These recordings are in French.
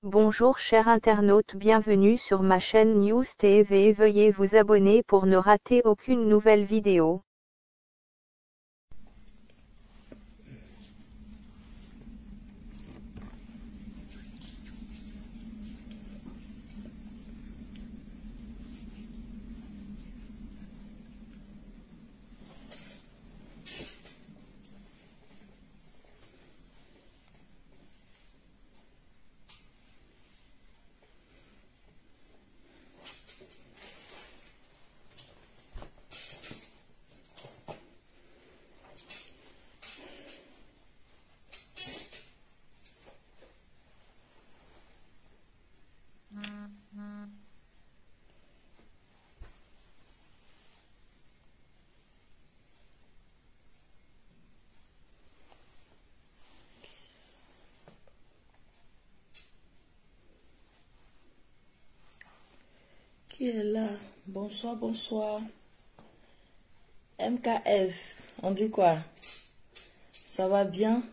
Bonjour chers internautes, bienvenue sur ma chaîne News TV. Veuillez vous abonner pour ne rater aucune nouvelle vidéo. Qui est là? Bonsoir, bonsoir. MKF, on dit quoi? Ça va bien?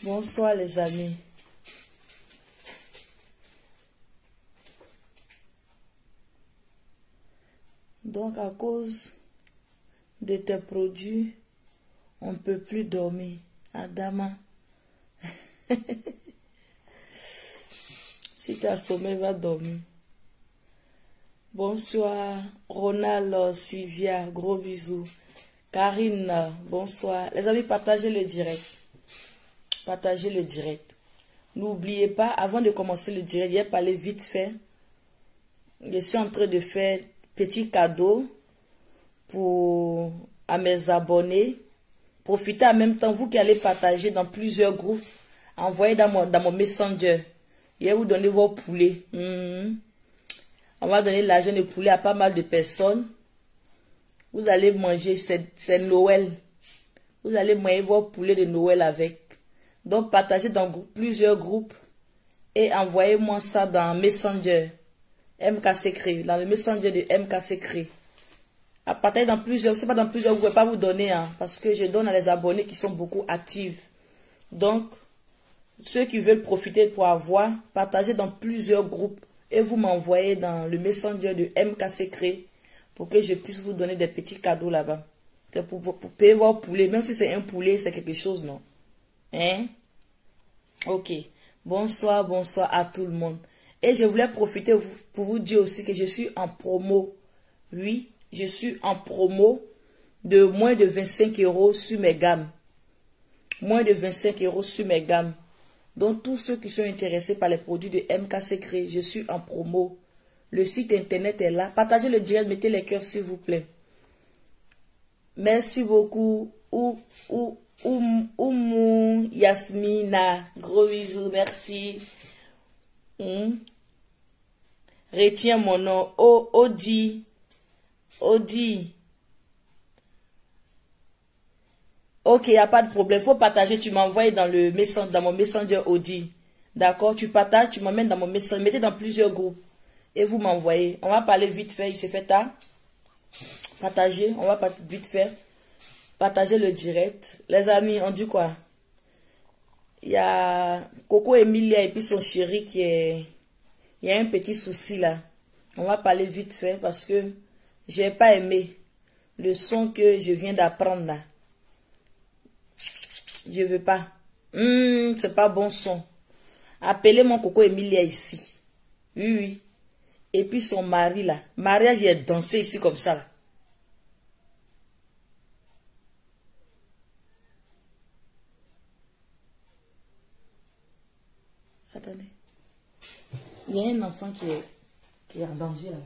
Bonsoir les amis. Donc à cause de tes produits, on ne peut plus dormir. Adama. Si tu as sommeil, va dormir. Bonsoir, Ronald, Sylvia, gros bisous. Karine, bonsoir. Les amis, partagez le direct. Partagez le direct. N'oubliez pas, avant de commencer le direct, j'ai parlé vite fait. Je suis en train de faire petit cadeau à mes abonnés. Profitez en même temps, vous qui allez partager dans plusieurs groupes, envoyez dans mon Messenger. Je vais vous donner vos poulets. On va donner l'argent de poulet à pas mal de personnes. Vous allez manger, c'est Noël. Vous allez manger vos poulets de Noël avec. Donc partagez dans plusieurs groupes et envoyez-moi ça dans Messenger. MK Secret, dans le Messenger de MK Secret. À partager dans plusieurs, c'est pas dans plusieurs groupes, je ne vais pas vous donner, parce que je donne à les abonnés qui sont beaucoup actifs. Donc, ceux qui veulent profiter pour avoir, partagez dans plusieurs groupes et vous m'envoyez dans le Messenger de MK Secret pour que je puisse vous donner des petits cadeaux là-bas. C'est pour payer vos poulets, même si c'est un poulet, c'est quelque chose, non? Hein? Ok. Bonsoir, bonsoir à tout le monde. Et je voulais profiter pour vous dire aussi que je suis en promo. Oui, je suis en promo de moins de 25 € sur mes gammes. Moins de 25 € sur mes gammes. Donc, tous ceux qui sont intéressés par les produits de MK Secret, je suis en promo. Le site internet est là. Partagez le direct, mettez les cœurs s'il vous plaît. Merci beaucoup. Oumou Yasmina. Gros bisous, merci. Retiens mon nom. Odi. Odi. Ok, il n'y a pas de problème. Faut partager. Tu m'envoies dans mon Messenger Audi. D'accord? Tu partages, tu m'emmènes dans mon Messenger. Mettez dans plusieurs groupes. Et vous m'envoyez. On va parler vite fait. Il s'est fait tard. Partagez. On va vite fait. Partagez le direct. Les amis, on dit quoi? Il y a Coco Emilia et puis son chéri qui est... Il y a un petit souci là. On va parler vite fait parce que j'ai pas aimé le son que je viens d'apprendre là. Je veux pas. C'est pas bon son. Appelez mon Coco Emilia ici. Oui, oui. Et puis son mari là. Mariage, il a dansé ici comme ça là. Attendez. Il y a un enfant qui est en danger là.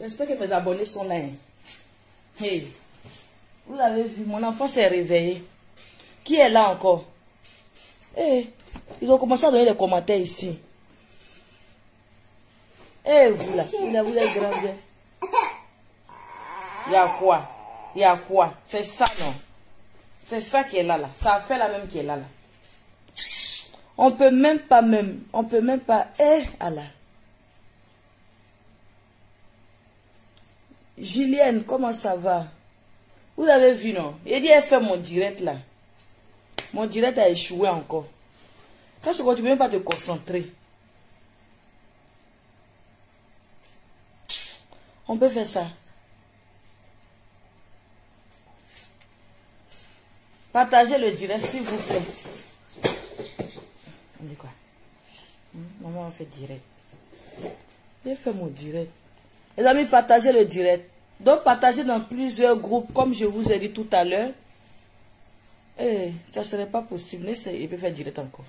J'espère que mes abonnés sont là. Hein. Hey. Vous avez vu, mon enfant s'est réveillé. Qui est là encore? Hey. Ils ont commencé à donner des commentaires ici. Eh, vous là, vous êtes grand. Il y a quoi? Il y a quoi? C'est ça, non? C'est ça qui est là, là. Ça a fait la même qui est là, là. On peut même pas, eh, Allah. Julienne, comment ça va? Vous avez vu, non? Il dit, elle fait mon direct, là. Mon direct a échoué encore. Quand tu ne peux même pas te concentrer. On peut faire ça. Partagez le direct, s'il vous plaît. On dit quoi? Maman, on fait direct. J'ai fait mon direct. Les amis, partagez le direct. Donc, partagez dans plusieurs groupes, comme je vous ai dit tout à l'heure. Eh, ça ne serait pas possible. Il peut faire direct encore.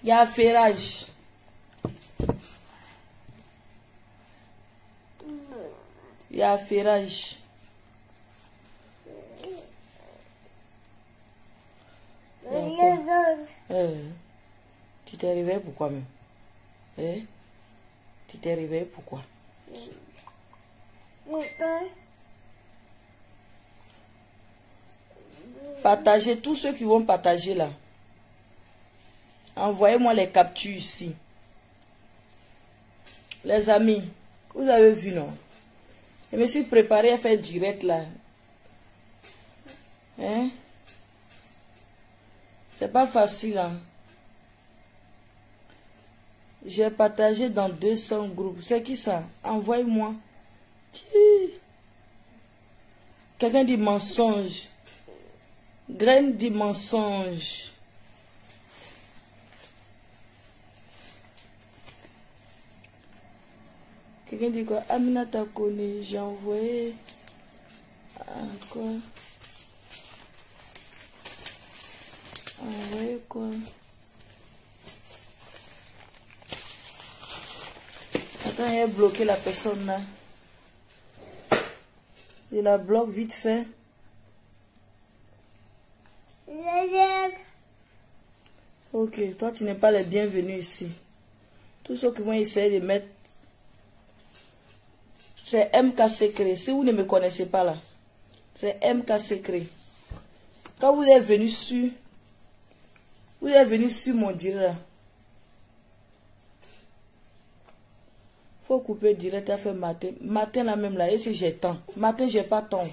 Il y a affairage. Il y a affairage. Tu t'es réveillé pourquoi même? Tu t'es réveillé pourquoi? Partagez, tous ceux qui vont partager là. Envoyez-moi les captures ici. Les amis, vous avez vu, non? Je me suis préparé à faire direct là. Hein? C'est pas facile, hein? J'ai partagé dans 200 groupes. C'est qui ça? Envoyez-moi. Quelqu'un dit mensonge. Graine dit mensonge. Quelqu'un dit quoi? Amina t'a connu. J'ai envoyé. Quoi? Envoyé quoi? Attends, il a bloqué la personne là. Il la bloque vite fait. Ok, toi tu n'es pas les bienvenus ici. Tous ceux qui vont essayer de mettre... C'est MK Secret. Si vous ne me connaissez pas là, c'est MK Secret. Quand vous êtes venu sur... Vous êtes venu sur mon direct là. Faut couper direct à faire matin. Matin là même là. Et si j'ai temps. Matin j'ai pas temps.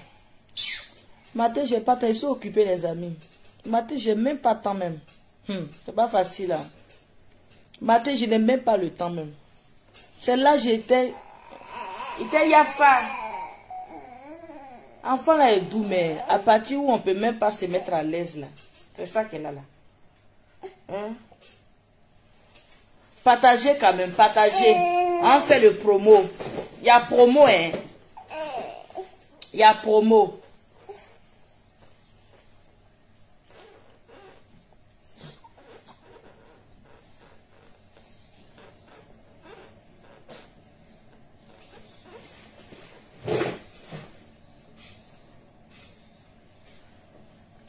Matin j'ai pas temps. Ils sont occupés les amis. Matin j'ai même pas temps même. C'est pas facile là. Matin je n'ai même pas le temps même. C'est là j'étais. Il était yafa. Enfant là est doux mais à partir où on peut même pas se mettre à l'aise là. C'est ça qu'elle a là. Hein? Partagez quand même, partagez. On fait le promo. Il y a promo, hein. Il y a promo.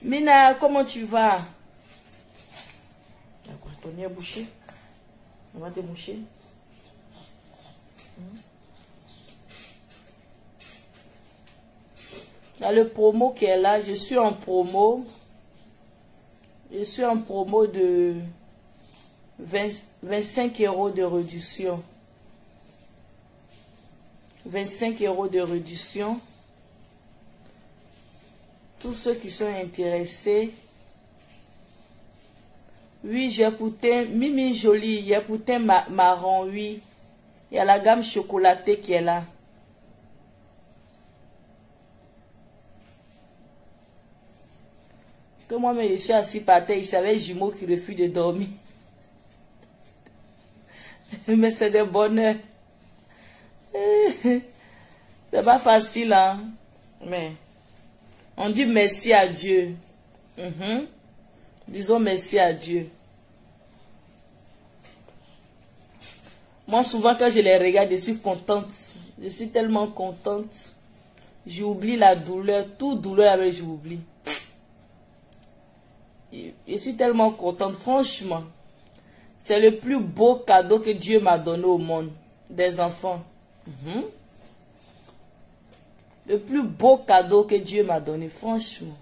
Mina, comment tu vas? D'accord, ton nez est bouché. On va te moucher. Il y a le promo qui est là. Je suis en promo. Je suis en promo de 25 € de réduction. 25 € de réduction. Tous ceux qui sont intéressés. Oui, j'ai poutin Mimi Jolie, il y a poutin marron, oui. Il y a la gamme chocolatée qui est là. Que moi-même, je suis assis par terre, il savait jumeaux qui refusent de dormir. Mais c'est des bonheurs. C'est pas facile, hein. Mais on dit merci à Dieu. Disons merci à Dieu. Moi, souvent, quand je les regarde, je suis contente. Je suis tellement contente. J'oublie la douleur. Toute douleur, j'oublie. Je suis tellement contente. Franchement, c'est le plus beau cadeau que Dieu m'a donné au monde. Des enfants. Le plus beau cadeau que Dieu m'a donné. Franchement.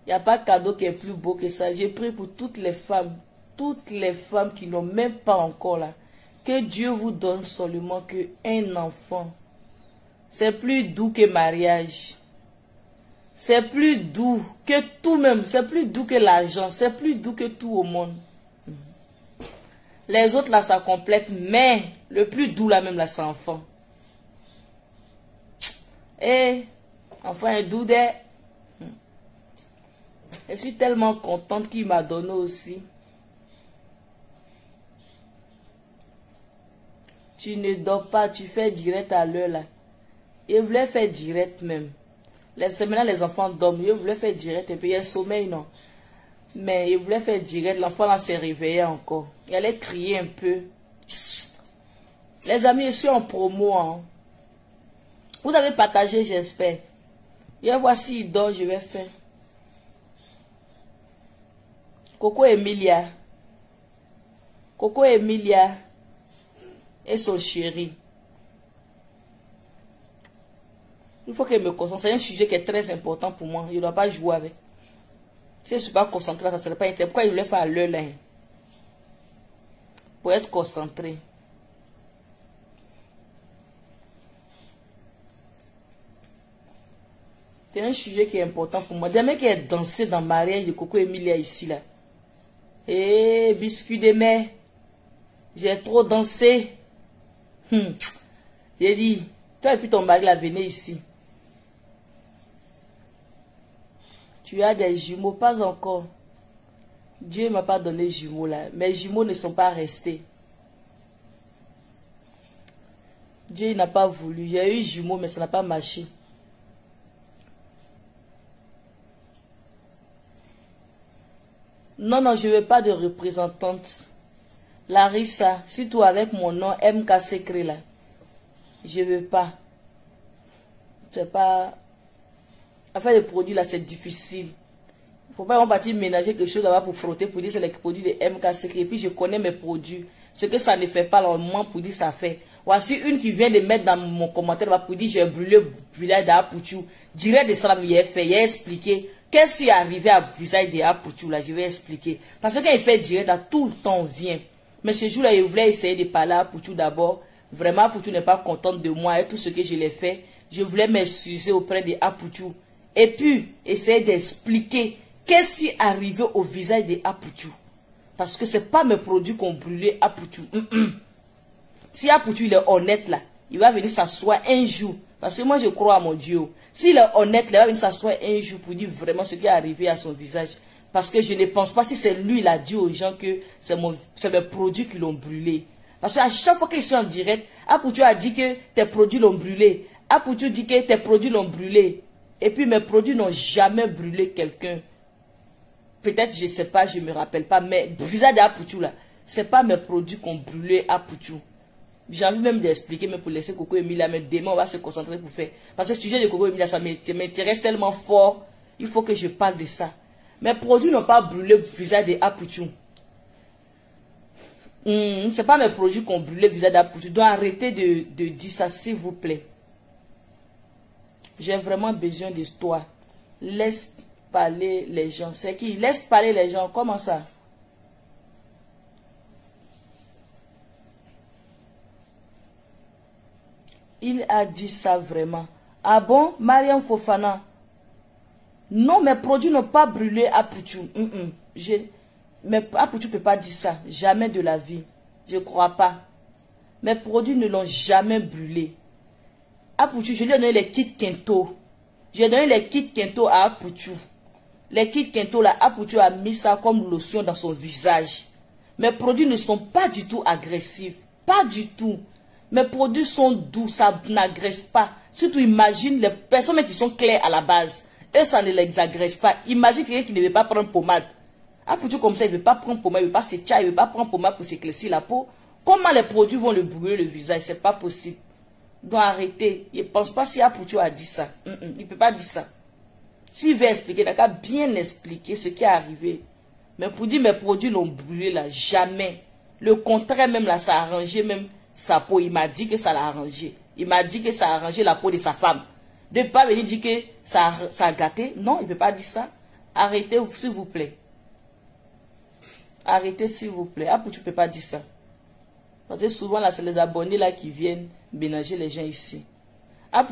Il n'y a pas de cadeau qui est plus beau que ça. J'ai prié pour toutes les femmes qui n'ont même pas encore là. Que Dieu vous donne seulement qu'un enfant. C'est plus doux que mariage. C'est plus doux que tout même. C'est plus doux que l'argent. C'est plus doux que tout au monde. Les autres là, ça complète. Mais le plus doux là même là, c'est enfant. Et enfant est doux des... Je suis tellement contente qu'il m'a donné aussi. Tu ne dors pas, tu fais direct à l'heure là. Je voulais faire direct même. Maintenant les enfants dorment, je voulais faire direct un peu. Il y a sommeil, non. Mais je voulais faire direct. L'enfant là s'est réveillé encore. Il allait crier un peu. Les amis, je suis en promo. Hein. Vous avez partagé, j'espère. Et voici, il dort, je vais faire. Coco Emilia. Coco Emilia et son chéri. Il faut qu'elle me concentre. C'est un sujet qui est très important pour moi. Je ne dois pas jouer avec. Si je ne suis pas concentré, ça ne serait pas intéressant. Pourquoi il voulait faire l'heure là? Pour être concentré. C'est un sujet qui est important pour moi. Des mecs qui ont dansé dans le mariage de Coco Emilia ici là. Eh, biscuit de mer. J'ai trop dansé. J'ai dit, toi et puis ton mari là, venez ici. Tu as des jumeaux, pas encore. Dieu ne m'a pas donné jumeaux là. Mes jumeaux ne sont pas restés. Dieu n'a pas voulu. J'ai eu jumeaux, mais ça n'a pas marché. Non, non, je ne veux pas de représentante. Larissa, surtout avec mon nom MK Secret là. Je ne veux pas. C'est pas... Enfin, les produits là, c'est difficile. Il ne faut pas partir ménager quelque chose là-bas pour frotter, pour dire c'est les produits de MK Secret. Et puis je connais mes produits. Ce que ça ne fait pas, là, au moins pour dire ça fait. Voici une qui vient de mettre dans mon commentaire là, pour dire j'ai brûlé le village d'Apoutou. Direct de ça, il a fait, il a expliqué. Qu'est-ce qui est arrivé à visage de Apoutou là, je vais expliquer. Parce que quand il fait direct, là, tout le temps vient. Mais ce jour-là, il voulait essayer de parler à Apoutou d'abord. Vraiment, Apoutou n'est pas contente de moi et tout ce que je l'ai fait. Je voulais m'excuser auprès de Apoutou. Et puis, essayer d'expliquer qu'est-ce qui est arrivé au visage de Apoutou. Parce que ce n'est pas mes produits qu'on brûlait Apoutou. Si Apoutou il est honnête là, il va venir s'asseoir un jour. Parce que moi je crois à mon Dieu. S'il est honnête, il va venir s'asseoir un jour pour dire vraiment ce qui est arrivé à son visage. Parce que je ne pense pas si c'est lui, il a dit aux gens que c'est mes produits qui l'ont brûlé. Parce qu'à chaque fois qu'ils sont en direct, Apoutou a dit que tes produits l'ont brûlé. Apoutou dit que tes produits l'ont brûlé. Et puis mes produits n'ont jamais brûlé quelqu'un. Peut-être, je ne sais pas, je ne me rappelle pas. Mais le visage d'Apoutou là, ce n'est pas mes produits qu'on brûlait Apoutou. J'ai envie même d'expliquer, mais pour laisser Coco Emilia, mais demain on va se concentrer pour faire. Parce que le sujet de Coco Emilia, ça m'intéresse tellement fort. Il faut que je parle de ça. Mes produits n'ont pas brûlé le visage d'Apoutou. Ce n'est pas mes produits qui ont brûlé le visage d'Apoutou. Donc arrêtez de dire ça, s'il vous plaît. J'ai vraiment besoin d'histoire. Laisse parler les gens. C'est qui? Laisse parler les gens. Comment ça? Il a dit ça vraiment. Ah bon, Mariam Fofana? Non, mes produits n'ont pas brûlé Apoutou. Mais Apoutou ne peut pas dire ça. Jamais de la vie. Je ne crois pas. Mes produits ne l'ont jamais brûlé. Apoutou, je lui ai donné les kits Kento. J'ai donné les kits Kento à Apoutou. Les kits Kento, là, Apoutou a mis ça comme lotion dans son visage. Mes produits ne sont pas du tout agressifs. Pas du tout. Mes produits sont doux, ça n'agresse pas. Surtout, imagine les personnes qui sont claires à la base. Eux, ça ne les agresse pas. Imagine quelqu'un qui ne veut pas prendre pommade. Ah, pour tout comme ça, il ne veut pas prendre pommade, il ne veut pas se tcha, il ne veut pas prendre pommade pour s'éclaircir la peau. Comment les produits vont le brûler le visage? C'est pas possible. Donc arrêtez. Il ne pense pas si Apoutou a dit ça. Il ne peut pas dire ça. S'il veut expliquer, il a bien expliquer ce qui est arrivé. Mais pour dire mes produits l'ont brûlé là, jamais. Le contraire même là, ça a arrangé même sa peau. Il m'a dit que ça l'a arrangé. Il m'a dit que ça a arrangé la peau de sa femme. De ne pas venir dire que ça a gâté. Non, il ne peut pas dire ça. Arrêtez s'il vous plaît. Arrêtez s'il vous plaît. Ah, tu ne peux pas dire ça. Parce que souvent là, c'est les abonnés là qui viennent ménager les gens ici. Ah,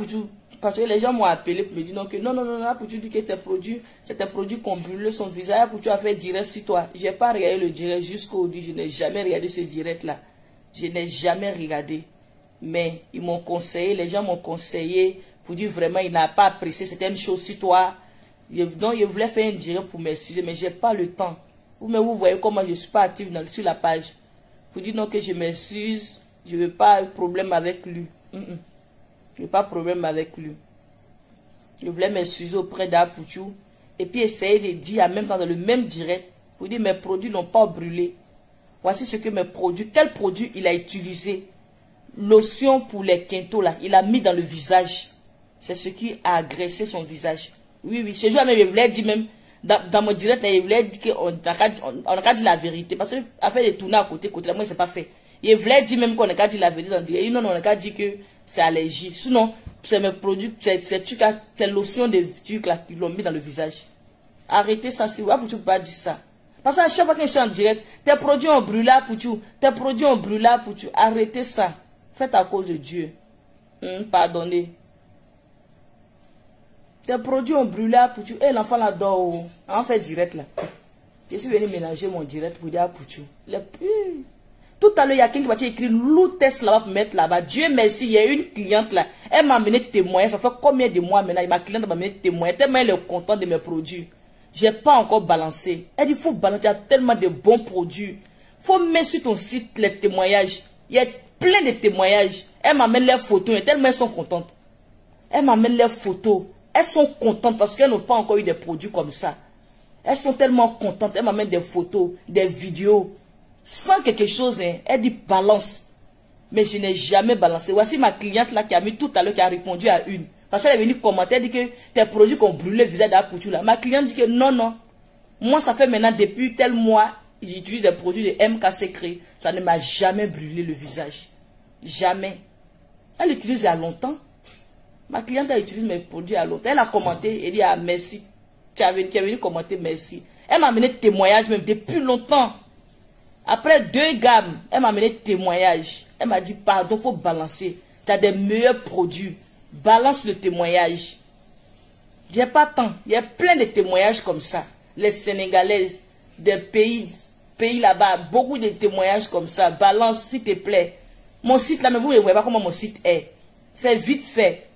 parce que les gens m'ont appelé pour me dire non, que non, pour tu dis que tes produits, c'est tes produits qu'on brûle son visage, pour tu as fait direct sur toi. Je n'ai pas regardé le direct jusqu'au dit, je n'ai jamais regardé ce direct là. Je n'ai jamais regardé. Mais ils m'ont conseillé, les gens m'ont conseillé pour dire vraiment, il n'a pas apprécié certaines choses sur toi. Donc, il voulait faire un direct pour m'excuser, mais je n'ai pas le temps. Vous voyez comment je ne suis pas active sur la page. Pour dire non que je m'excuse, je ne veux pas de problème avec lui. Je n'ai pas de problème avec lui. Je voulais m'excuser auprès d'Apoutou. Et puis essayer de dire en même temps dans le même direct. Pour dire mes produits n'ont pas brûlé. Voici ce que mes produits, quel produit il a utilisé. Lotion pour les quintos là, il a mis dans le visage. C'est ce qui a agressé son visage. Oui, ce jour même, je voulais dire même, dans mon direct, il voulait dire qu'on n'a qu'à dire la vérité. Parce que afin de tourner à côté, là, moi, c'est pas fait. Il voulait dire même qu'on n'a qu'à dire la vérité dans le direct. Non, on n'a qu'à dire que c'est allergie. Sinon, c'est mes produits, c'est lotion de trucs là, qui l'ont mis dans le visage. Arrêtez ça, si vous ne pouvez pas dire ça. Parce qu'à chaque fois que je suis en direct, tes produits ont brûlé pour tu, tes produits ont brûlé pour tu. Arrêtez ça. Faites à cause de Dieu. Pardonnez. Tes produits ont brûlé pour tu. Et l'enfant là-dedans, on fait direct là. Je suis venu mélanger mon direct pour dire pour tu. Tout à l'heure, il y a quelqu'un qui m'a écrit loup test là-bas pour mettre là-bas. Dieu merci, il y a une cliente là. Elle m'a amené témoin. Ça fait combien de mois maintenant? Ma cliente m'a amené témoin. Tellement elle est contente de mes produits. J'ai pas encore balancé. Elle dit, il faut balancer. Il y a tellement de bons produits. Faut mettre sur ton site les témoignages. Il y a plein de témoignages. Elle m'amène les photos. Et tellement elles sont contentes. Elle m'amène les photos. Elles sont contentes parce qu'elles n'ont pas encore eu des produits comme ça. Elles sont tellement contentes. Elle m'amène des photos, des vidéos. Sans quelque chose, hein. Elle dit balance. Mais je n'ai jamais balancé. Voici ma cliente là qui a mis tout à l'heure, qui a répondu à une. Parce qu'elle est venue commenter, elle dit que tes produits qu'on brûle le visage d'Apoutou là. Ma cliente dit que non. Moi, ça fait maintenant depuis tel mois, j'utilise des produits de MK Secret. Ça ne m'a jamais brûlé le visage. Jamais. Elle utilise il y a longtemps. Ma cliente a utilisé mes produits il y a longtemps. Elle a commenté et dit ah merci. Qui est venu commenter merci. Elle m'a amené témoignage même depuis longtemps. Après 2 gammes, elle m'a amené témoignage. Elle m'a dit pardon, faut balancer. Tu as des meilleurs produits. Balance le témoignage. J'ai pas tant. Il y a plein de témoignages comme ça. Les Sénégalaises, des pays là-bas, beaucoup de témoignages comme ça. Balance, s'il te plaît. Mon site là, mais vous ne voyez pas comment mon site est. C'est vite fait.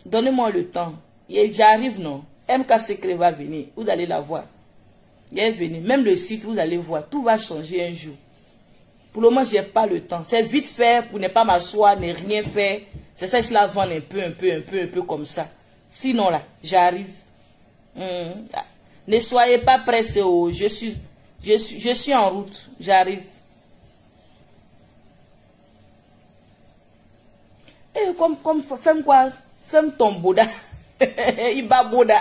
Donnez-moi le temps. J'arrive, non. MK Secret va venir. Vous allez la voir. Il est venu. Même le site, vous allez voir. Tout va changer un jour. Pour le moment, je n'ai pas le temps. C'est vite fait pour ne pas m'asseoir, ne rien faire. C'est ça que je la vends un peu comme ça. Sinon, là, j'arrive. Ne soyez pas pressés. Oh. Je suis en route. J'arrive. Et comme fais quoi? Fais ton boda. Il va boda.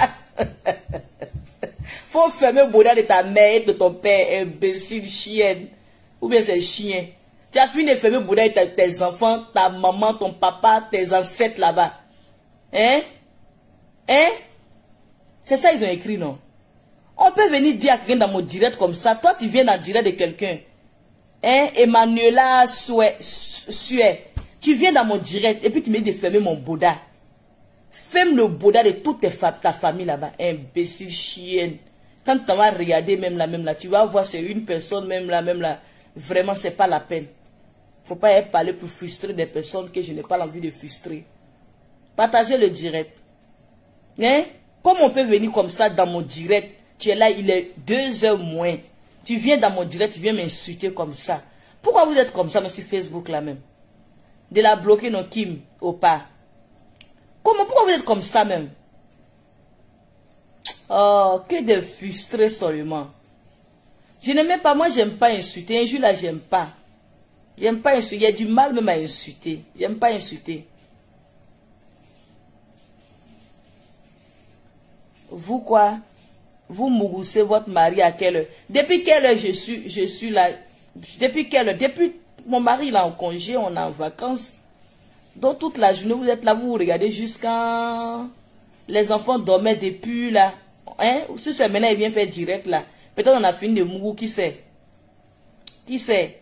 Faut fermer le boda de ta mère et de ton père, imbécile, chienne. Ou bien c'est chien. Tu as fini de fermer le boda de tes enfants, ta maman, ton papa, tes ancêtres là-bas. Hein? C'est ça ils ont écrit, non? On peut venir dire à quelqu'un dans mon direct comme ça. Toi, tu viens dans le direct de quelqu'un. Emmanuela Suet. Tu viens dans mon direct et puis tu me dis de fermer mon boda. Ferme le boda de toute ta famille là-bas. Imbécile, chienne. Quand tu vas regarder même là, tu vas voir c'est une personne même là. Vraiment, c'est pas la peine. Faut pas parler pour frustrer des personnes que je n'ai pas l'envie de frustrer. Partagez le direct. Comment on peut venir comme ça dans mon direct? Tu es là, il est 2h moins. Tu viens dans mon direct, tu viens m'insulter comme ça. Pourquoi vous êtes comme ça, mais sur Facebook là même? De la bloquer, non, Kim, ou pas? Pourquoi vous êtes comme ça même? Oh, que de frustrés seulement. Je n'aimais pas, moi j'aime pas insulter. Un jour là, j'aime pas. J'aime pas insulter. Il y a du mal même à insulter. J'aime pas insulter. Vous quoi? Vous mouroussez votre mari à quelle heure? Depuis quelle heure je suis là? Depuis quelle heure? Depuis mon mari il est en congé, on est en vacances. Donc toute la journée vous êtes là, vous regardez jusqu'à... Les enfants dormaient depuis là. Hein? Si c'est maintenant il vient faire direct là. Peut-être on a fini de mourou, qui sait? Qui sait?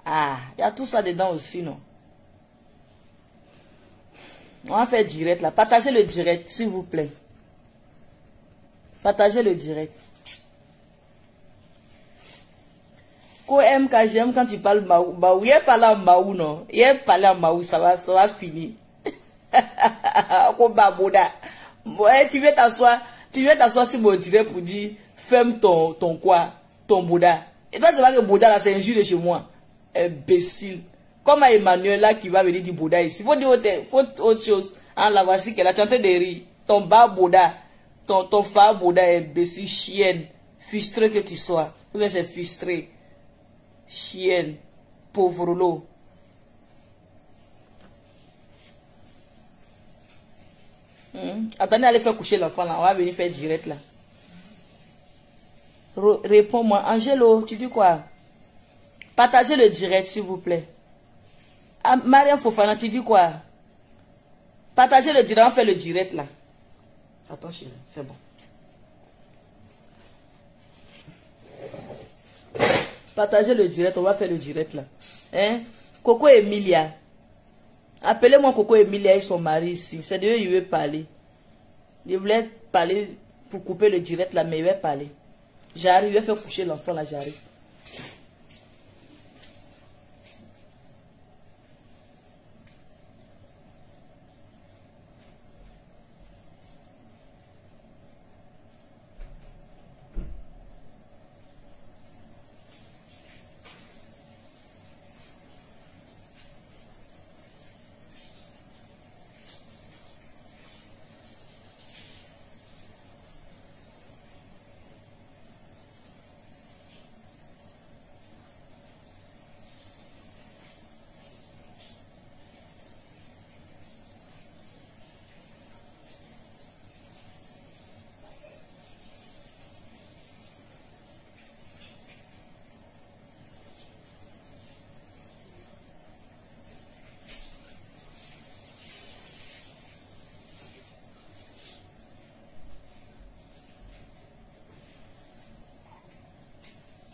Ah, il y a tout ça dedans aussi, non? On va faire direct là. Partagez le direct, s'il vous plaît. Partagez le direct. Ko MK, j'aime quand tu parles Maou. Maou, il est parlé en Maou, non? Il est parlé en Maou, ça va finir. Ko Baboda. Ouais, tu viens t'asseoir sur mon direct pour dire, ferme ton quoi? Ton Bouddha. Et toi, c'est pas que Bouddha là, c'est un jus de chez moi. Imbécile. Comme Emmanuel là qui va venir du Bouddha ici. Faut dire autre chose. Hein, la voici qu'elle a tenté de rire. Ton bas Bouddha. Ton phare Bouddha est imbécile, chienne. Frustré que tu sois. Ou bien c'est frustré. Chienne. Pauvre lot. Attendez, allez faire coucher l'enfant là. On va venir faire direct là. Réponds-moi. Angelo, tu dis quoi? Partagez le direct, s'il vous plaît. Ah, Mariam Fofana, tu dis quoi? Partagez le direct, on fait le direct là. Attends, chérie, c'est bon. Partagez le direct, on va faire le direct là. Hein? Coco Emilia. Appelez-moi Coco Emilia et son mari ici. C'est de eux il veut parler. Je voulais parler pour couper le direct là, mais il va parler. J'arrive, je vais faire coucher l'enfant là, j'arrive.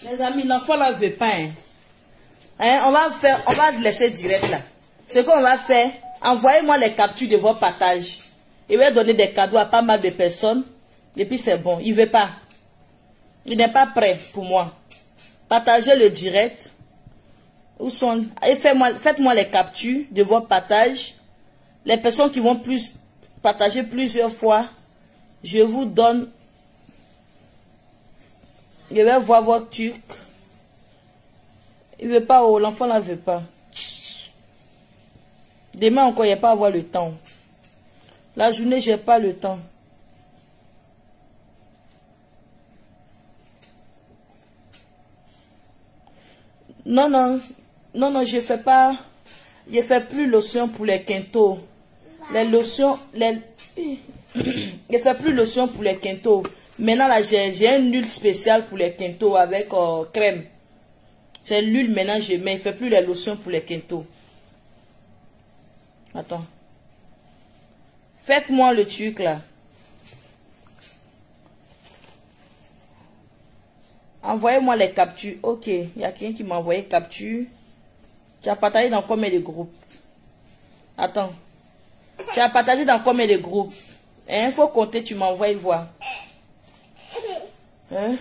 Les amis, l'enfant là veut pas. Hein, on va laisser direct là. Ce qu'on va faire, envoyez-moi les captures de vos partages. Il va donner des cadeaux à pas mal de personnes. Et puis c'est bon, il veut pas. Il n'est pas prêt pour moi. Partagez le direct. Où sont? Et faites-moi les captures de vos partages. Les personnes qui vont partager plusieurs fois, je vous donne. Je vais voir votre truc. Il veut pas, oh, l'enfant là veut pas. Demain encore, il n'y a pas avoir le temps. La journée, j'ai pas le temps. Non, non, non, non, je fais pas. Je fais plus lotion pour les quintaux. Les lotions, je fais plus lotion pour les quintaux. Maintenant, là, j'ai une huile spéciale pour les quintaux avec crème. C'est l'huile maintenant, je mets. Il ne fait plus les lotions pour les quintaux. Attends. Faites-moi le truc, là. Envoyez-moi les captures. Ok, il y a quelqu'un qui m'a envoyé capture. Tu as partagé dans combien de groupes? Attends. Tu as partagé dans combien de groupes? Il faut compter, tu m'envoies voir. Hein?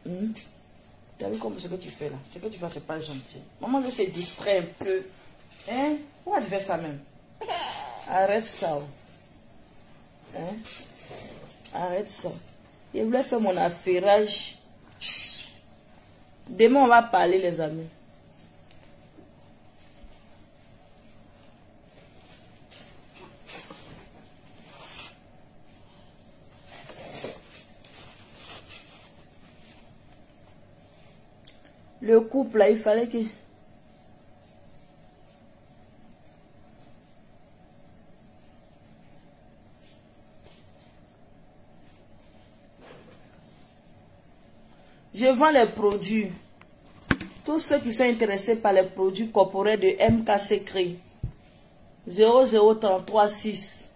Tu as vu comme ce que tu fais là? Ce que tu fais, c'est pas gentil. Maman veut se distraire un peu. Hein? Pourquoi tu fais ça même? Arrête ça. Hein? Arrête ça. Je voulais faire mon affairage. Demain, on va parler, les amis. Le couple, là, il fallait que... Je vends les produits. Tous ceux qui sont intéressés par les produits corporels de MK Secret. 00336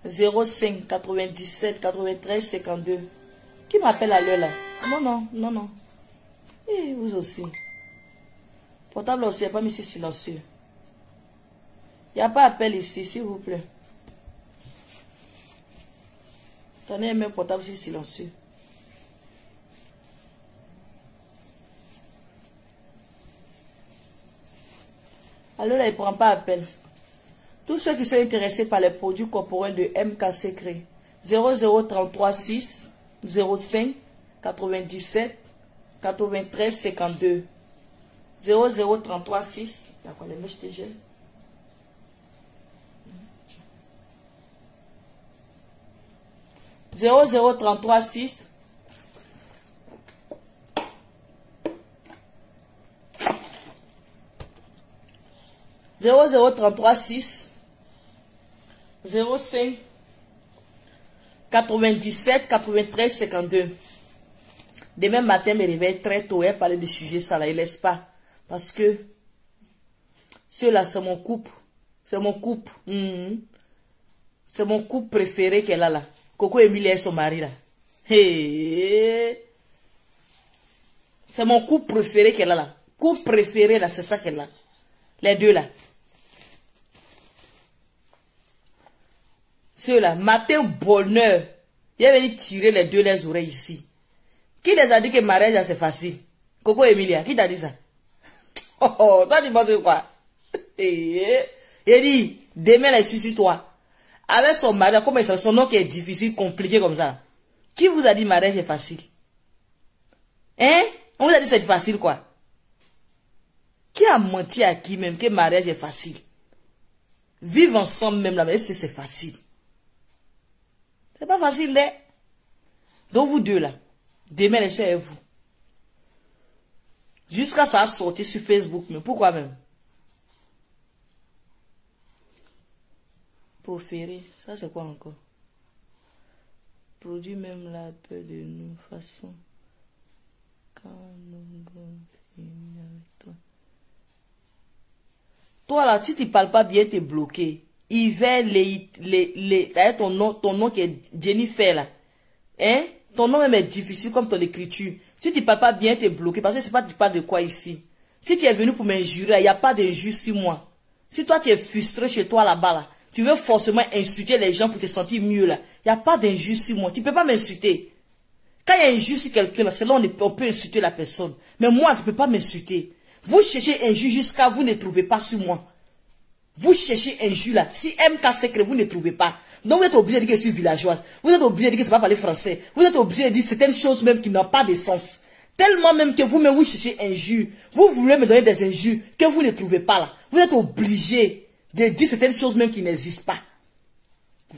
05 97 93 52. Qui m'appelle à l'heure là? Non, non, non, non. Et vous aussi. Portable aussi, il n'y a pas mis ici silencieux. Il n'y a pas appel ici, s'il vous plaît. Tenez même portable ici silencieux. Alors là, il ne prend pas appel. Tous ceux qui sont intéressés par les produits corporels de MK Secret. 00336 05 97 93 52. 00336. D'accord, les mèches de gel. Zéro 00336 00336 05 97 93 52. Demain matin, me réveille très tôt et parler de sujet ça là, il laisse pas. Parce que ceux-là, c'est mon couple. C'est mon couple. C'est mon couple préféré qu'elle a là. Coco Emilie et son mari là. Hey. C'est mon couple préféré qu'elle a là. Couple préféré là, c'est ça qu'elle a. Les deux là. Ceux-là, matin bonheur. Il est venu tirer les deux les oreilles ici. Qui les a dit que mariage c'est facile? Coco Emilia, qui t'a dit ça? Oh, toi tu penses quoi? Il dit, demain là, je suis sur toi. Avec son mari, comment ça, son nom qui est difficile, compliqué comme ça. Qui vous a dit mariage est facile? Hein? On vous a dit c'est facile quoi? Qui a menti à qui même que mariage est facile? Vivre ensemble même là, mais c'est facile. C'est pas facile, là. Donc vous deux là, demain les chers et vous. Jusqu'à ça a sorti sur Facebook, mais pourquoi même? Proférer, ça c'est quoi encore? Produit même la peur de nous, façon. Quand nous finir avec toi. Toi là, si tu parles pas bien, tu es bloqué. Hiver, ton nom qui est Jennifer là. Hein? Ton nom même est difficile comme ton écriture. Si tu parles pas bien, tu es bloqué. Parce que c'est pas tu parles de quoi ici. Si tu es venu pour m'injurer, il n'y a pas d'injure sur moi. Si toi tu es frustré chez toi là-bas là, tu veux forcément insulter les gens pour te sentir mieux là. Il n'y a pas d'injure sur moi. Tu peux pas m'insulter. Quand il y a injure sur quelqu'un là, c'est là on peut insulter la personne. Mais moi, tu peux pas m'insulter. Vous cherchez injure jusqu'à vous ne trouvez pas sur moi. Vous cherchez injure là. Si MK Secret, vous ne trouvez pas. Donc vous êtes obligé de dire que je suis villageoise. Vous êtes obligé de dire que je ne sais pas parler français. Vous êtes obligé de dire certaines choses même qui n'ont pas de sens. Tellement même que vous-même vous cherchez injure. Vous voulez me donner des injures que vous ne trouvez pas là. Vous êtes obligé de dire certaines choses même qui n'existent pas.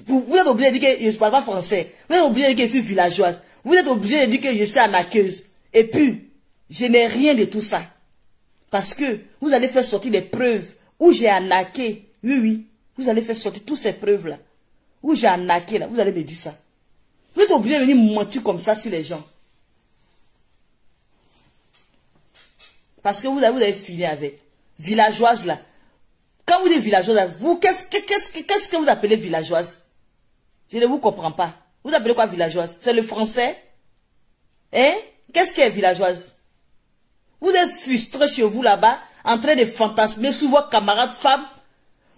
Vous êtes obligé de dire que je ne parle pas français. Vous êtes obligé de dire que je suis villageoise. Vous êtes obligé de dire que je suis arnaqueuse. Et puis, je n'ai rien de tout ça. Parce que vous allez faire sortir les preuves où j'ai arnaqué. Oui, oui. Vous allez faire sortir toutes ces preuves-là. Où j'ai arnaqué, là. Vous allez me dire ça. Vous êtes obligé de venir mentir comme ça sur les gens. Parce que vous avez fini avec. Villageoise, là. Quand vous dites villageoise, là, vous, qu'est-ce que vous appelez villageoise? Je ne vous comprends pas. Vous appelez quoi villageoise? C'est le français? Hein? Qu'est-ce qu'est villageoise? Vous êtes frustré chez vous là-bas, en train de fantasmer sur vos camarades femmes.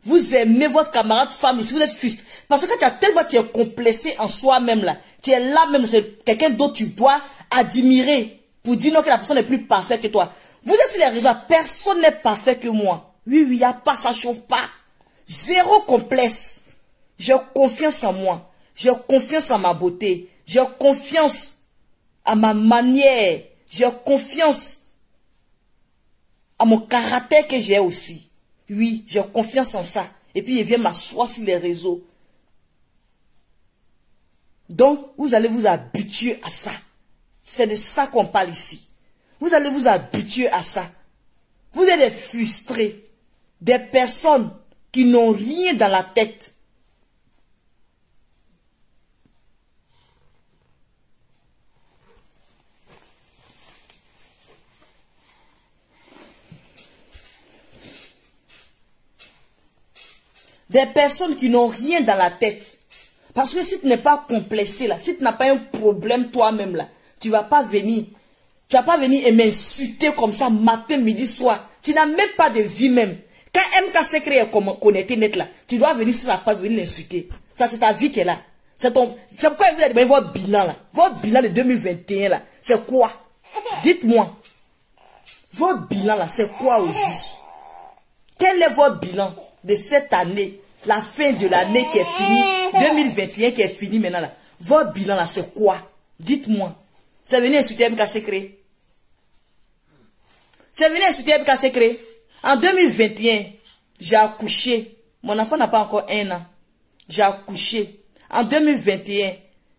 Vous aimez votre camarade femme ici, vous êtes frustré. Parce que tu es complexé en soi-même là. Tu es là même, c'est quelqu'un d'autre tu dois admirer pour dire non que la personne est plus parfaite que toi. Vous êtes sur les réseaux, personne n'est parfait que moi. Oui, oui, il n'y a pas, ça chauffe pas. Zéro complexe. J'ai confiance en moi. J'ai confiance en ma beauté. J'ai confiance à ma manière. J'ai confiance à mon caractère que j'ai aussi. Oui, j'ai confiance en ça. Et puis, il vient m'asseoir sur les réseaux. Donc, vous allez vous habituer à ça. C'est de ça qu'on parle ici. Vous allez vous habituer à ça. Vous êtes des frustrés. Des personnes qui n'ont rien dans la tête. Des personnes qui n'ont rien dans la tête. Parce que si tu n'es pas complexé là, si tu n'as pas un problème toi-même là, tu vas pas venir. Tu vas pas venir et m'insulter comme ça matin, midi, soir. Tu n'as même pas de vie même. Quand MK Secret est connecté net là, tu dois venir sur la page, venir l'insulter. Ça c'est ta vie qui est là. C'est pourquoi vous avez demandé votre bilan là. Votre bilan de 2021 là, c'est quoi? Dites-moi. Votre bilan là, c'est quoi au juste? Quel est votre bilan de cette année, la fin de l'année qui est finie, 2021 qui est finie maintenant là? Votre bilan là, c'est quoi? Dites-moi. C'est venu insulter MK Secret. C'est venu insulter MK Secret. En 2021, j'ai accouché. Mon enfant n'a pas encore 1 an. J'ai accouché. En 2021,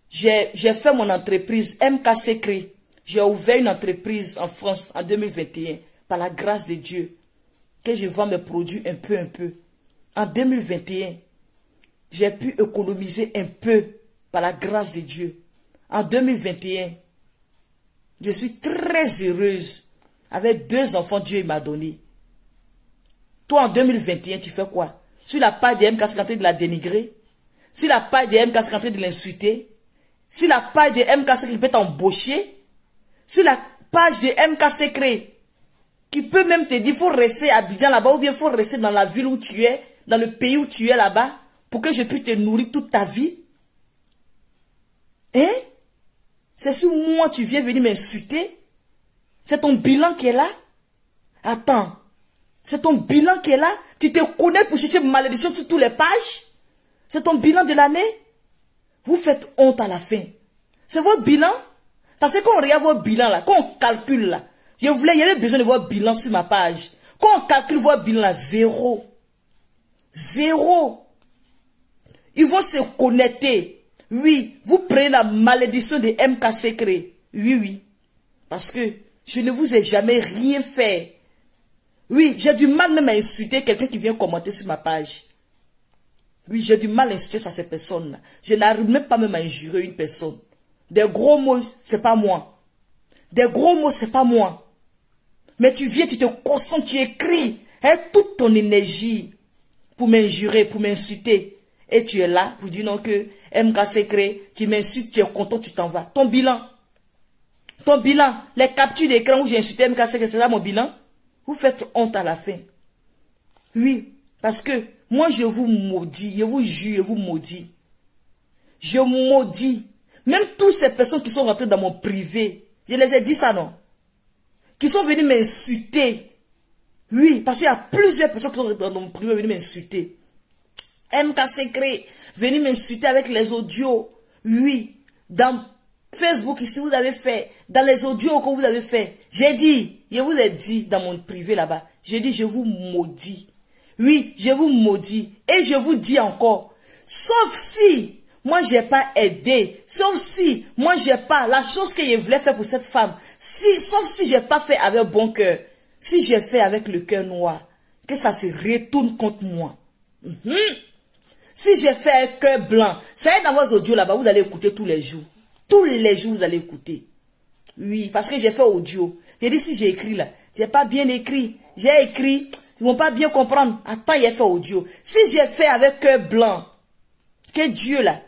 j'ai fait mon entreprise MK Secret. J'ai ouvert une entreprise en France en 2021. Par la grâce de Dieu. Que je vends mes produits un peu. En 2021, j'ai pu économiser un peu par la grâce de Dieu. En 2021, je suis très heureuse. Avec 2 enfants, Dieu m'a donné. Toi, en 2021, tu fais quoi? Sur la page de MK, c'est en train de la dénigrer. Sur la page de MK, c'est en train de l'insulter. Sur la page de MK, c'est qu'il peut t'embaucher. Sur la page de MK Secret, qui peut même te dire, il faut rester à Abidjan là-bas, ou bien il faut rester dans la ville où tu es, dans le pays où tu es là-bas, pour que je puisse te nourrir toute ta vie. Hein? C'est sur moi tu viens venir m'insulter? C'est ton bilan qui est là? Attends. C'est ton bilan qui est là? Tu te connais pour chercher malédiction sur toutes les pages? C'est ton bilan de l'année? Vous faites honte à la fin. C'est votre bilan? Parce que quand on regarde votre bilan là, quand on calcule là, il y avait besoin de votre bilan sur ma page. Quand on calcule votre bilan là, 0. 0. Ils vont se connecter. Oui, vous prenez la malédiction de MK Secret. Oui. Parce que je ne vous ai jamais rien fait. Oui, j'ai du mal même à insulter quelqu'un qui vient commenter sur ma page. Oui, j'ai du mal à insulter à ces personnes-là. Je n'arrive même pas même à injurer une personne. Des gros mots, c'est pas moi. Des gros mots, c'est pas moi. Mais tu viens, tu te concentres, tu écris toute ton énergie pour m'injurer, pour m'insulter. Et tu es là, vous dites non que MK Secret, tu m'insultes, tu es content, tu t'en vas. Ton bilan, les captures d'écran où j'ai insulté MK Secret, c'est là mon bilan. Vous faites honte à la fin. Oui, parce que moi je vous maudis, je vous jure, je vous maudis. Je maudis. Même toutes ces personnes qui sont rentrées dans mon privé, je les ai dit ça non? Qui sont venus m'insulter. Oui, parce qu'il y a plusieurs personnes qui sont rentrées dans mon privé venus m'insulter. MK Secret, venus m'insulter avec les audios. Oui, dans Facebook ici vous avez fait, dans les audios que vous avez fait. J'ai dit, je vous ai dit dans mon privé là-bas, j'ai dit je vous maudis. Oui, je vous maudis. Et je vous dis encore, sauf si moi j'ai pas aidé, sauf si moi j'ai pas la chose que je voulais faire pour cette femme, sauf si j'ai pas fait avec bon cœur, si j'ai fait avec le cœur noir, que ça se retourne contre moi. Si j'ai fait un cœur blanc, ça y est dans vos audios là-bas, vous allez écouter tous les jours. Tous les jours, vous allez écouter. Oui, parce que j'ai fait audio. J'ai dit si j'ai écrit là, j'ai pas bien écrit. J'ai écrit, ils vont pas bien comprendre. Attends, il a fait audio. Si j'ai fait avec cœur blanc, que Dieu là,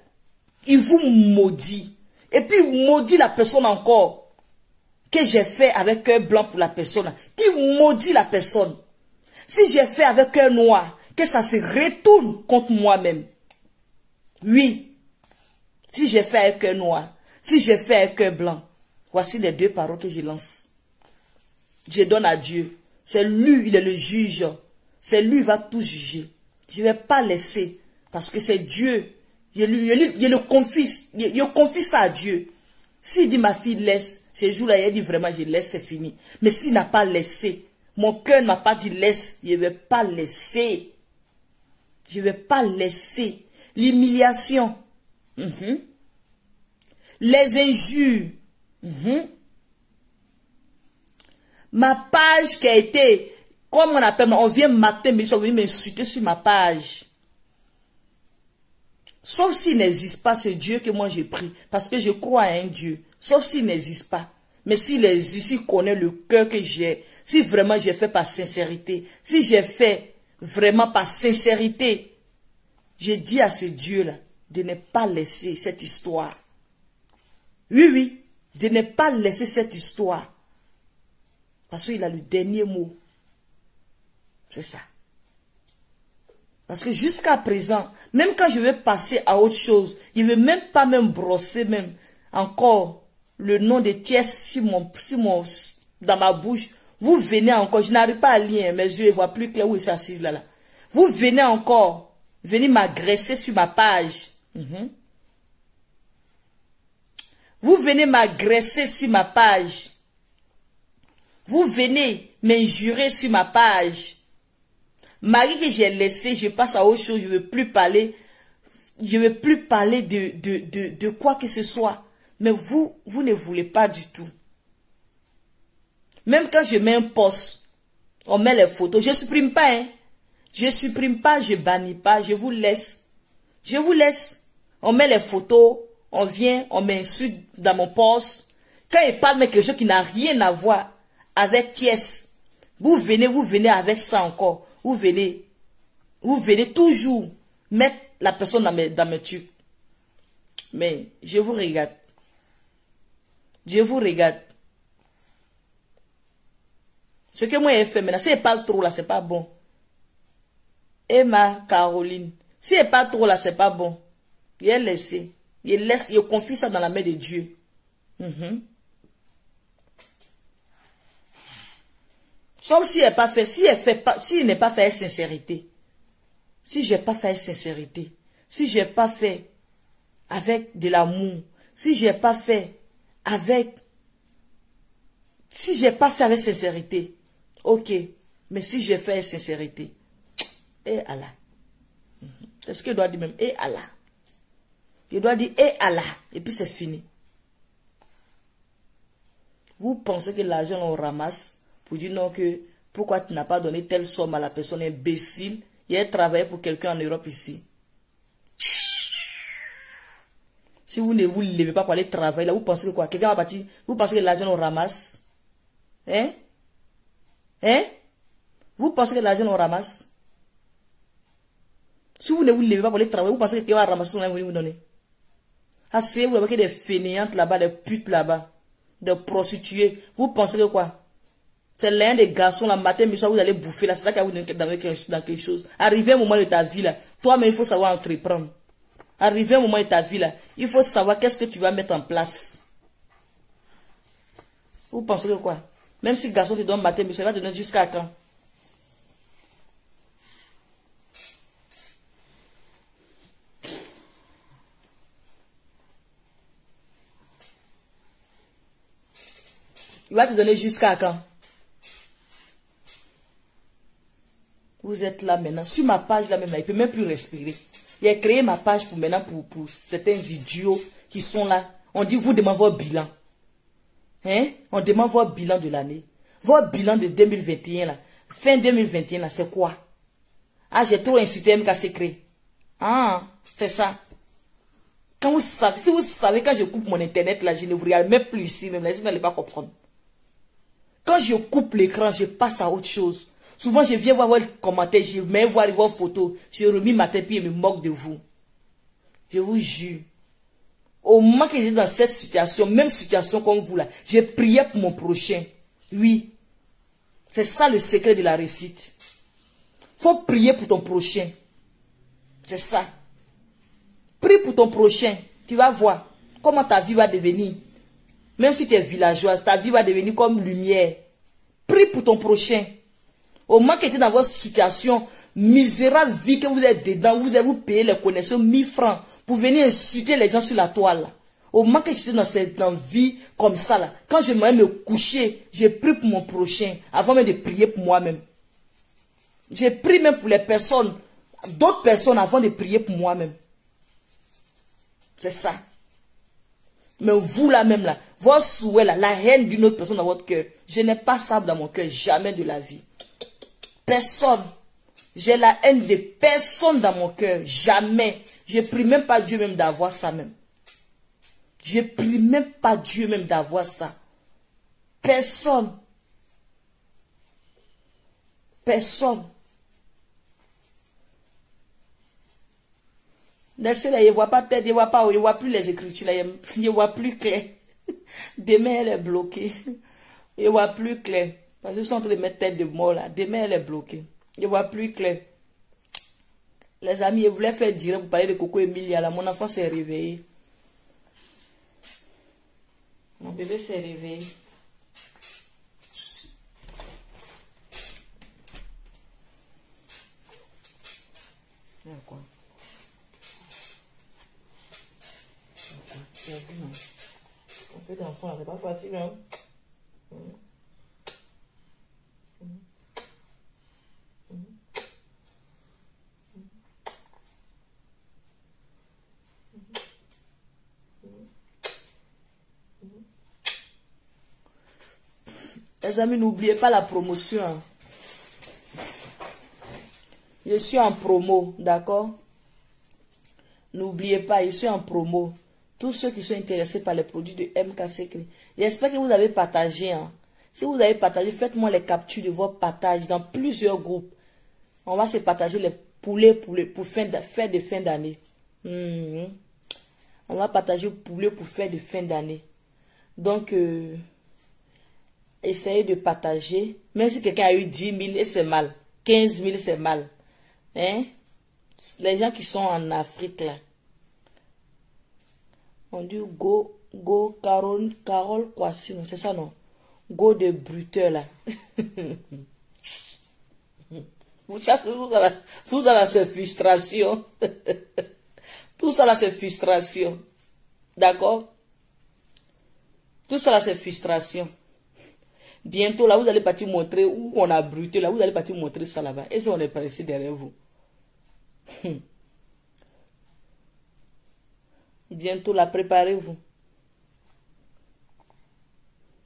il vous maudit. Et puis maudit la personne encore. Que j'ai fait avec cœur blanc pour la personne là. Qui maudit la personne. Si j'ai fait avec cœur noir, que ça se retourne contre moi-même. Oui. Si j'ai fait avec cœur noir, si j'ai fait avec cœur blanc, voici les 2 paroles que je lance. Je donne à Dieu. C'est lui, il est le juge. C'est lui qui va tout juger. Je ne vais pas laisser. Parce que c'est Dieu. Je le confie. Je confie ça à Dieu. S'il dit ma fille laisse, ce jour-là, il dit vraiment je laisse, c'est fini. Mais s'il n'a pas laissé, mon cœur ne m'a pas dit laisse, je ne vais pas laisser. Je ne vais pas laisser. L'humiliation. Les injures. Ma page qui a été, comme on appelle, on vient matin, mais ils sont venus m'insulter sur ma page. Sauf s'il n'existe pas ce Dieu que moi j'ai pris. Parce que je crois à un Dieu. Sauf s'il n'existe pas. Mais s'il existe, s'il connaît le cœur que j'ai, si vraiment j'ai fait par sincérité, si j'ai fait vraiment par sincérité, je dis à ce Dieu-là de ne pas laisser cette histoire. Oui, oui, de ne pas laisser cette histoire. Parce qu'il a le dernier mot. C'est ça. Parce que jusqu'à présent, même quand je vais passer à autre chose, il ne veut même pas même brosser même encore le nom de Thiès dans ma bouche. Vous venez encore, je n'arrive pas à lire, mes yeux ne voient plus clair où il s'assied là. Vous venez encore, venez m'agresser sur ma page. Vous venez m'agresser sur ma page. Vous venez m'injurer sur ma page. Marie que j'ai laissé, je passe à autre chose, je ne veux plus parler. Je ne veux plus parler de quoi que ce soit. Mais vous ne voulez pas du tout. Même quand je mets un post, on met les photos. Je ne supprime pas, hein. Je ne supprime pas, je bannis pas, je vous laisse. Je vous laisse. On met les photos, on vient, on m'insulte dans mon post. Quand il parle de quelque chose qui n'a rien à voir avec Thiès, vous venez avec ça encore. Vous venez toujours mettre la personne dans mes trucs. Mais je vous regarde. Je vous regarde. Ce que moi j'ai fait maintenant, si elle parle trop là, c'est pas bon. Emma, Caroline, si elle parle trop là, c'est pas bon. Il a laissé. Il confie ça dans la main de Dieu. Sauf si elle pas fait, s'il n'est pas fait avec sincérité. Si j'ai pas fait avec sincérité. Si j'ai pas fait avec de l'amour. Si j'ai pas fait avec sincérité. Ok. Mais si j'ai fait avec sincérité. Et Allah. C'est ce que je dois dire même. Et Allah. Je dois dire et Allah. Et puis c'est fini. Vous pensez que l'argent on ramasse pour dire non que pourquoi tu n'as pas donné telle somme à la personne imbécile. Il a travaillé pour quelqu'un en Europe ici. Si vous ne vous levez pas pour aller travailler là, vous pensez que quoi? Quelqu'un va partir. Vous pensez que l'argent on ramasse? Hein? Hein? Vous pensez que l'argent on ramasse? Si vous ne vous levez pas pour aller travailler, vous pensez que quelqu'un va ramasser son argent et vous donner? Ah, c'est vous avez des fainéantes là-bas, des putes là-bas, des prostituées. Vous pensez que quoi? C'est l'un des garçons, la matin, mais soir, vous allez bouffer là. C'est ça qui va vous donner dans quelque chose. Arrivé un moment de ta vie là, toi-même, il faut savoir entreprendre. Arrivé un moment de ta vie là, il faut savoir qu'est-ce que tu vas mettre en place. Vous pensez que quoi? Même si le garçon te donne matin, mais ça va te donner jusqu'à quand? Il va te donner jusqu'à quand? Vous êtes là maintenant. Sur ma page là même, là, il ne peut même plus respirer. Il a créé ma page pour maintenant pour certains idiots qui sont là. On dit, vous demandez votre bilan. Hein? On demande votre bilan de l'année. Votre bilan de 2021 là. Fin 2021 là, c'est quoi? Ah, j'ai trop insulté MK Secret. Ah, c'est ça. Quand vous savez, si vous savez, quand je coupe mon internet là, je ne vous regarde même plus ici, même là, vous n'allez pas comprendre. Quand je coupe l'écran, je passe à autre chose. Souvent, je viens voir vos commentaires, je mets voir vos photos, je remis ma tête et me moque de vous. Je vous jure. Au moment que j'étais dans cette situation, même situation comme vous là, j'ai prié pour mon prochain. Oui. C'est ça le secret de la réussite. Faut prier pour ton prochain. C'est ça. Prie pour ton prochain. Tu vas voir comment ta vie va devenir. Même si tu es villageoise, ta vie va devenir comme lumière. Prie pour ton prochain. Au moment que tu es dans votre situation misérable vie que vous êtes dedans, vous devez vous payer les connexions 1000 francs pour venir insulter les gens sur la toile. Au moment que j'étais dans cette vie comme ça, là, quand je m'allais me coucher, j'ai prié pour mon prochain avant même de prier pour moi-même. J'ai prié même pour les personnes, d'autres personnes avant de prier pour moi-même. C'est ça. Mais vous là même là, votre souhait là, la haine d'une autre personne dans votre cœur, Je n'ai pas ça dans mon cœur, jamais de la vie. Personne. J'ai la haine de personne dans mon cœur, jamais. Je prie même pas Dieu même d'avoir ça même. Je prie même pas Dieu même d'avoir ça. Personne. Personne. Laissez-la, il ne voit pas tête, il ne voit plus les écritures, là, il ne voit plus clair. Demain, elle est bloquée. Il ne voit plus clair. Parce qu'ils sont en train de mettre tête de mort là. Demain, elle est bloquée. Il ne voit plus clair. Les amis, je voulais faire dire pour parler de Coco Emilia là. Mon enfant s'est réveillé. Mon bébé s'est réveillé. Quoi? On fait d'enfant, c'est pas facile, hein? Les amis, n'oubliez pas la promotion. Hein. Je suis en promo, d'accord? N'oubliez pas, je suis en promo. Tous ceux qui sont intéressés par les produits de MKC Clé. J'espère que vous avez partagé. Hein. Si vous avez partagé, faites-moi les captures de vos partages dans plusieurs groupes. On va se partager les poulets pour faire de fin d'année. On va partager poulet pour faire de fin d'année. Donc, essayez de partager. Même si quelqu'un a eu 10 000 et c'est mal. 15 000 c'est mal. Hein? Les gens qui sont en Afrique là. On dit Carole Kwasi, c'est ça non? Go de bruteur là. Tout ça là c'est frustration. Tout ça là c'est frustration. D'accord? Tout ça là c'est frustration. Bientôt là vous allez partir montrer où on a bruté là. Vous allez partir montrer ça là-bas. Et si on est pressé derrière vous? Bientôt là, préparez-vous.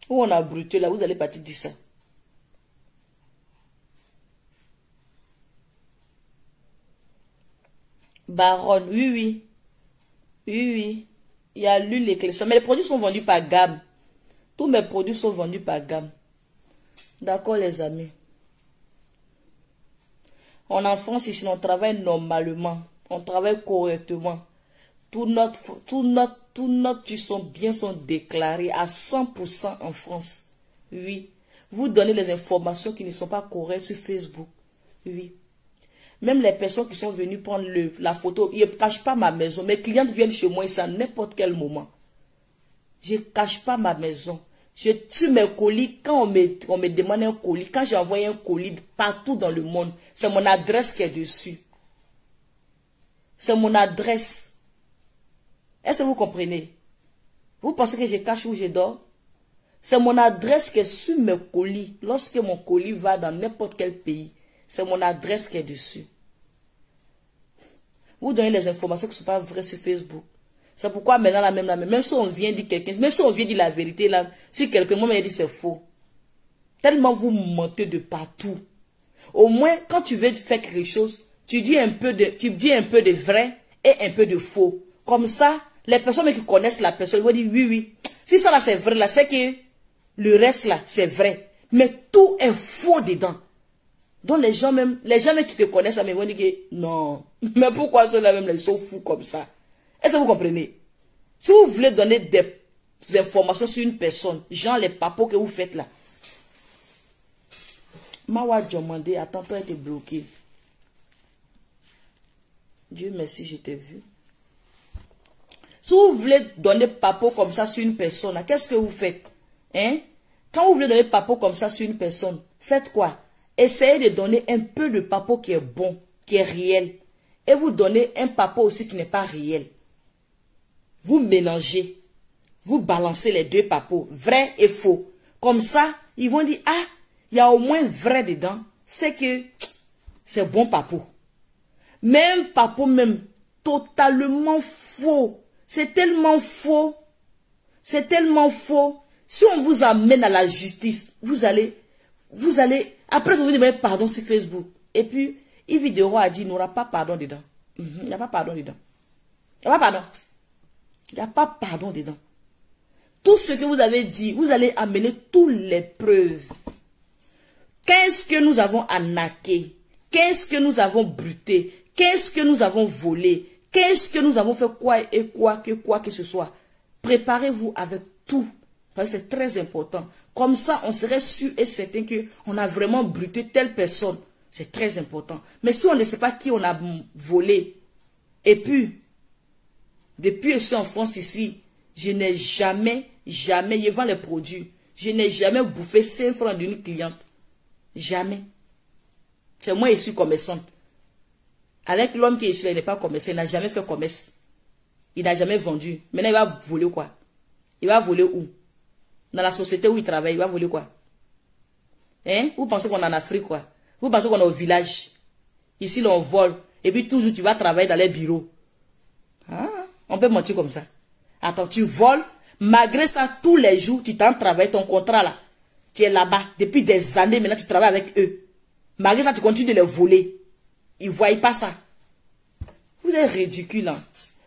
Où on a bruté là, vous allez partir dire ça. Baronne, oui. Il y a l'huile éclaircie. Mais les produits sont vendus par gamme. Tous mes produits sont vendus par gamme. D'accord les amis. En France ici, on travaille normalement. On travaille correctement. Tous notre sont déclarés à 100% en France. Oui. Vous donnez les informations qui ne sont pas correctes sur Facebook. Oui. Même les personnes qui sont venues prendre la photo, ils ne cachent pas ma maison. Mes clientes viennent chez moi ici à n'importe quel moment. Je ne cache pas ma maison. Je tue mes colis quand on me demande un colis. Quand j'envoie un colis partout dans le monde, c'est mon adresse qui est dessus. C'est mon adresse. Est-ce que vous comprenez? Vous pensez que je cache où je dors? C'est mon adresse qui est sur mes colis. Lorsque mon colis va dans n'importe quel pays, c'est mon adresse qui est dessus. Vous donnez les informations qui ne sont pas vraies sur Facebook. C'est pourquoi maintenant, même si on vient dire quelqu'un, même si on vient dire la vérité, là, si quelqu'un me dit c'est faux. Tellement vous mentez de partout. Au moins, quand tu veux faire quelque chose, tu dis un peu de vrai et un peu de faux. Comme ça, les personnes qui connaissent la personne vont dire oui. Si ça là c'est vrai, là, c'est que le reste là, c'est vrai. Mais tout est faux dedans. Donc les gens même qui te connaissent là, mais vont dire que non. Mais pourquoi ceux-là même, là, ils sont fous comme ça? Est-ce que vous comprenez? Si vous voulez donner des informations sur une personne, genre les papos que vous faites là. Mawa demandé, attends, toi, t'es bloqué. Dieu merci, je t'ai vu. Si vous voulez donner papo comme ça sur une personne, qu'est-ce que vous faites? Hein? Quand vous voulez donner papo comme ça sur une personne, faites quoi? Essayez de donner un peu de papo qui est bon, qui est réel. Et vous donnez un papo aussi qui n'est pas réel. Vous mélangez. Vous balancez les deux papos, vrai et faux. Comme ça, ils vont dire, ah, il y a au moins vrai dedans. C'est que c'est bon papo. Même papo même, totalement faux. C'est tellement faux. C'est tellement faux. Si on vous amène à la justice, vous allez, après vous demandez pardon sur Facebook. Et puis, Yves Vidéo a dit, il n'y aura pas pardon dedans. Il n'y a pas pardon dedans. Il n'y a pas pardon. Il n'y a pas pardon dedans. Tout ce que vous avez dit, vous allez amener toutes les preuves. Qu'est-ce que nous avons arnaqué? Qu'est-ce que nous avons bruté? Qu'est-ce que nous avons volé? Qu'est-ce que nous avons fait quoi que ce soit? Préparez-vous avec tout. C'est très important. Comme ça, on serait sûr et certain qu'on a vraiment bruté telle personne. C'est très important. Mais si on ne sait pas qui on a volé, et puis, depuis que je suis en France ici, je n'ai jamais, je vends les produits. Je n'ai jamais bouffé 5 francs d'une cliente. Jamais. C'est moi, je suis commerçante. Avec l'homme qui est ici, il n'est pas commerçant, il n'a jamais fait commerce. Il n'a jamais vendu. Maintenant, il va voler quoi? Il va voler où? Dans la société où il travaille, il va voler quoi? Hein? Vous pensez qu'on est en Afrique, quoi? Vous pensez qu'on est au village? Ici, là, on vole. Et puis, toujours, tu vas travailler dans les bureaux. Ah, on peut mentir comme ça. Attends, tu voles. Malgré ça, tous les jours, tu t'en travailles ton contrat, là. Tu es là-bas. Depuis des années, maintenant, tu travailles avec eux. Malgré ça, tu continues de les voler. Ils ne voient pas ça. Vous êtes ridicule, hein?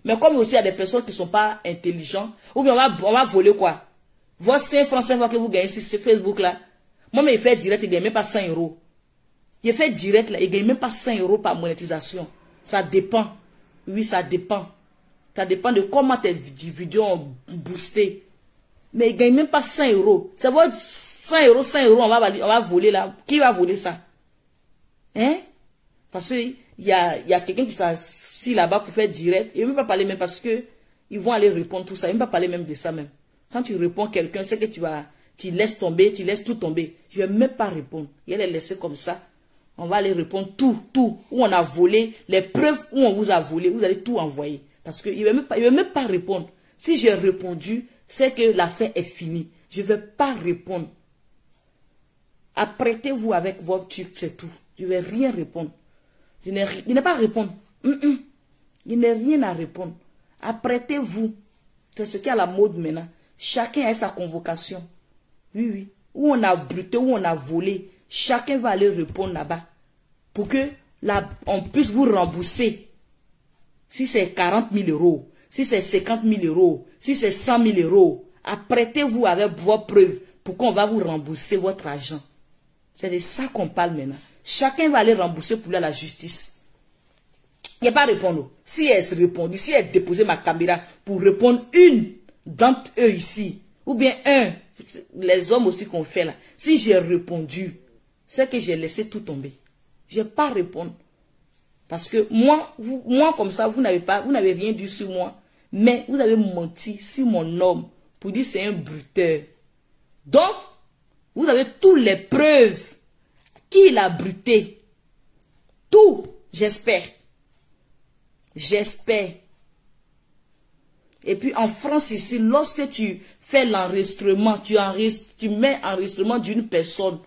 Mais comme aussi, il y a des personnes qui ne sont pas intelligentes, ou bien on va voler quoi? Vos 5 francs, 5 francs que vous gagnez sur ce Facebook-là. Moi, mais il fait direct, il ne gagne même pas 100 euros. Il fait direct, là, il ne gagne même pas 100 euros par monétisation. Ça dépend. Oui, ça dépend. Ça dépend de comment tes vidéos ont boosté. Mais il ne gagne même pas 100 euros. Ça va 100 euros, on va voler là. Qui va voler ça? Hein? Parce qu'il y a quelqu'un qui s'assit là-bas pour faire direct. Il ne veut pas parler même parce que ils vont aller répondre tout ça. Il ne veut pas parler même de ça même. Quand tu réponds à quelqu'un, c'est que tu laisses tomber, tu laisses tout tomber. Je ne vais même pas répondre. Il va les laisser comme ça. On va aller répondre tout. Où on a volé, les preuves où on vous a volé, vous allez tout envoyer. Parce qu'il ne veut même pas répondre. Si j'ai répondu, c'est que l'affaire est finie. Je ne vais pas répondre. Apprêtez-vous avec votre truc, c'est tout. Je ne vais rien répondre. Il n'est pas à répondre. Il n'est rien à répondre. Apprêtez-vous. C'est ce qui est à la mode maintenant. Chacun a sa convocation. Oui, oui. Où on a bruté, où on a volé. Chacun va aller répondre là-bas. Pour que on puisse vous rembourser. Si c'est 40 000 euros. Si c'est 50 000 euros. Si c'est 100 000 euros. Apprêtez-vous avec vos preuves. Pour qu'on va vous rembourser votre argent. C'est de ça qu'on parle maintenant. Chacun va aller rembourser pour la justice. Il n'y a pas à répondre. Si elle se répond, si elle déposait ma caméra pour répondre une d'entre eux ici, ou bien un, les hommes aussi qu'on fait là, si j'ai répondu, c'est que j'ai laissé tout tomber. Je n'ai pas à répondre. Parce que moi comme ça, vous n'avez rien dit sur moi, mais vous avez menti sur mon homme pour dire c'est un bruteur. Donc, vous avez toutes les preuves qu'il a bruté. Tout, j'espère. J'espère. Et puis en France ici, lorsque tu fais l'enregistrement, tu mets enregistrement d'une personne,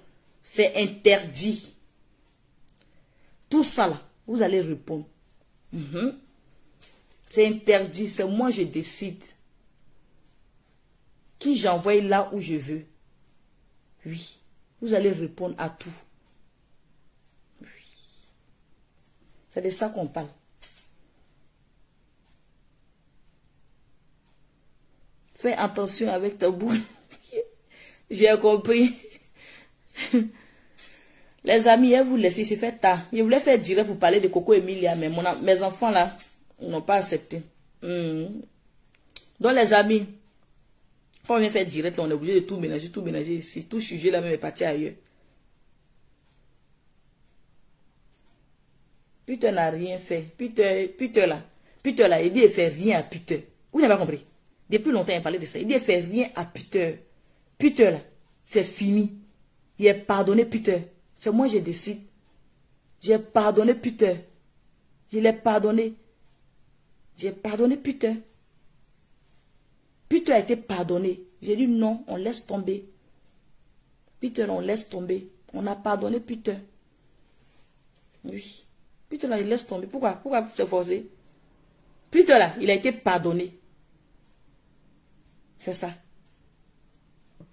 c'est interdit. Tout ça là, vous allez répondre. C'est interdit, c'est moi je décide. Qui j'envoie là où je veux. Oui, vous allez répondre à tout. Oui. C'est de ça qu'on parle. Fais attention avec ta bouche. J'ai compris. Les amis, vous laissez, c'est fait tard. Je voulais faire direct pour parler de Coco Emilia, mais mes enfants là n'ont pas accepté. Donc les amis, quand on vient faire direct, là, on est obligé de tout ménager ici. Tout sujet là même est parti ailleurs. Peter n'a rien fait. Peter là, il dit qu'il fait rien à Peter. Vous n'avez pas compris? Depuis longtemps, il parlait de ça. Il dit qu'il fait rien à Peter. Peter là, c'est fini. Il est pardonné Peter. C'est moi je décide. J'ai pardonné Peter. Je l'ai pardonné. J'ai pardonné Peter. Peter a été pardonné. J'ai dit non, on laisse tomber. Peter, on laisse tomber. On a pardonné Peter. Oui. Peter là, il laisse tomber. Pourquoi se forcer? Peter là, il a été pardonné. C'est ça.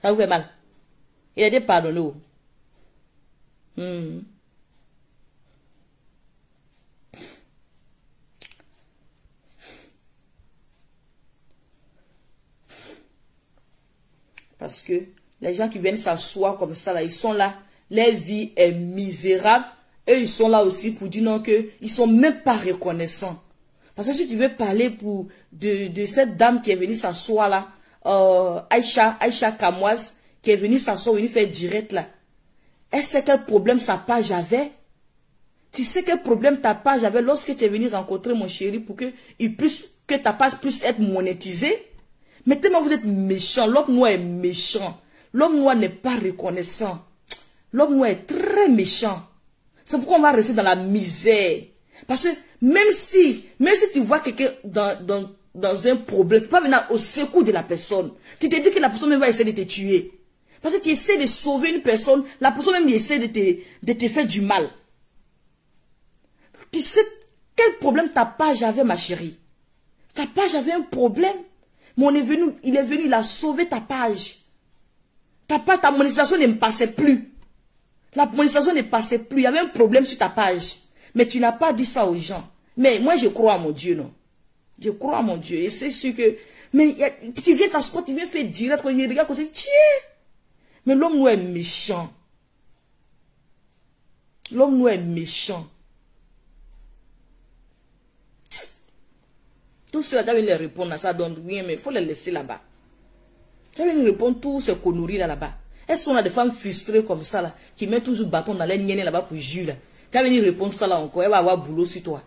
Ça vous fait mal. Il a dit pardonnez. Parce que les gens qui viennent s'asseoir comme ça, là, ils sont là. Leur vie est misérable. Et ils sont là aussi pour dire non, qu'ils ne sont même pas reconnaissants. Parce que si tu veux parler de cette dame qui est venue s'asseoir là, Aïcha Kamouaz, qui est venue s'asseoir, venue faire direct là. Elle sait quel problème sa page avait. Tu sais quel problème ta page avait lorsque tu es venu rencontrer mon chéri pour que ta page puisse être monétisée. Mais tellement vous êtes méchant, l'homme noir est méchant. L'homme noir n'est pas reconnaissant. L'homme noir est très méchant. C'est pourquoi on va rester dans la misère. Parce que même si tu vois quelqu'un dans un problème, tu peux venir au secours de la personne. Tu te dis que la personne même va essayer de te tuer. Parce que tu essaies de sauver une personne, la personne même essaie de te faire du mal. Tu sais quel problème ta page avait, ma chérie? Ta page avait un problème. Mais il est venu, il a sauvé ta page. Ta monétisation ne passait plus. La monétisation ne passait plus. Il y avait un problème sur ta page. Mais tu n'as pas dit ça aux gens. Mais moi, je crois à mon Dieu, non? Je crois à mon Dieu. Et c'est sûr que... Mais tu viens t'asseoir, tu viens faire direct, quand il regarde, comme tiens. Mais l'homme noir est méchant. L'homme noir est méchant. Tout cela, tu vas les répondre à ça, donne rien, mais il faut les laisser là-bas. Tu vas répondre tous ces conneries là-bas. Elles sont là des femmes frustrées comme ça, là, qui mettent toujours bâton dans les niennes là-bas pour juger. Tu vas venir répondre ça là encore, elle va avoir boulot sur toi.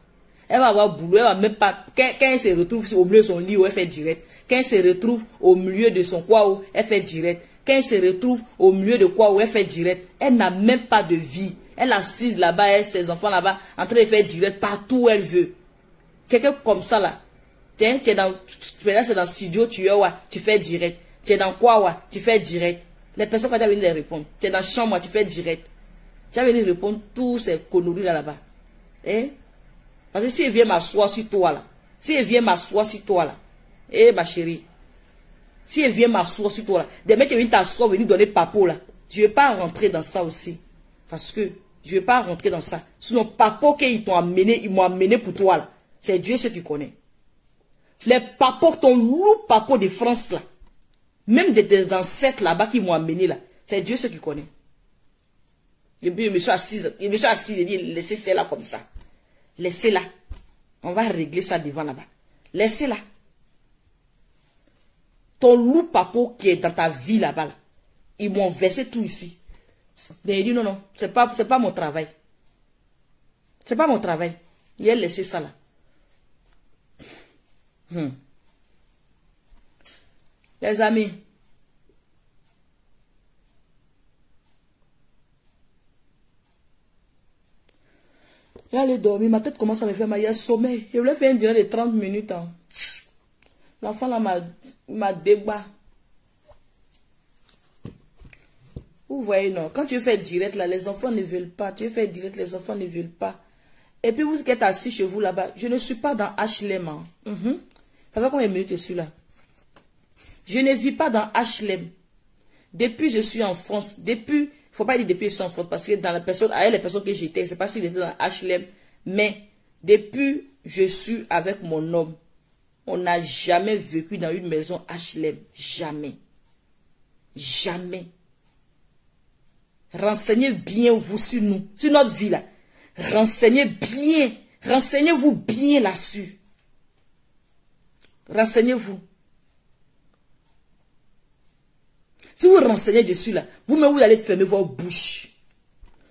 Elle va avoir boulot, elle va même pas... Quand elle se retrouve au milieu de son lit, elle fait direct. Quand elle se retrouve au milieu de son quoi, elle fait direct. Quand elle se retrouve au milieu de quoi, elle fait direct. Elle n'a même pas de vie. Elle assise là-bas, elle, ses enfants là-bas, en train de faire direct partout où elle veut. Quelqu'un comme ça là. Tu es dans studio, tu fais direct. Tu es dans quoi, tu fais direct. Les personnes, quand tu vas venir les répondre, tu es dans la chambre, tu fais direct. Tu vas venir répondre tous ces conneries là-bas. Hein? Parce que si elle vient m'asseoir sur toi là, ma chérie, si elle vient m'asseoir sur toi là, des mecs qui viennent t'asseoir, venir donner papo là, je ne vais pas rentrer dans ça aussi. Parce que je ne vais pas rentrer dans ça. Sinon, papo qu'ils t'ont amené, ils m'ont amené pour toi là. C'est Dieu ce que tu connais. Les papos, ton loup papo de France là, même des ancêtres là-bas qui m'ont amené là, c'est Dieu ce qui connaît. Et puis je me suis assise, et dit, laissez celle-là comme ça. Laissez-la. On va régler ça devant là-bas. Laissez-la. Ton loup papo qui est dans ta vie là-bas, là, ils m'ont versé tout ici. Mais il dit non, c'est pas mon travail. C'est pas mon travail. Il a laissé ça là. Les amis, il allait dormir, ma tête commence à me faire mal, il y a sommeil. Je voulais faire un dîner de 30 minutes. Hein. L'enfant là m'a débat. Vous voyez, non, quand tu fais direct là, les enfants ne veulent pas. Tu fais direct, les enfants ne veulent pas. Et puis vous qui êtes assis chez vous là-bas, je ne suis pas dans HLM. Hein. Ça fait combien de minutes je suis là? Je ne vis pas dans HLM. Depuis je suis en France, depuis, il ne faut pas dire depuis je suis en France, parce que dans la personne, avec les personnes que j'étais, je ne sais pas s'il était dans HLM, mais depuis je suis avec mon homme, on n'a jamais vécu dans une maison HLM. Jamais. Jamais. Renseignez bien vous sur nous, sur notre vie là. Renseignez-vous bien là-dessus. Renseignez-vous. Si vous renseignez dessus là, vous-même vous allez fermer vos bouches.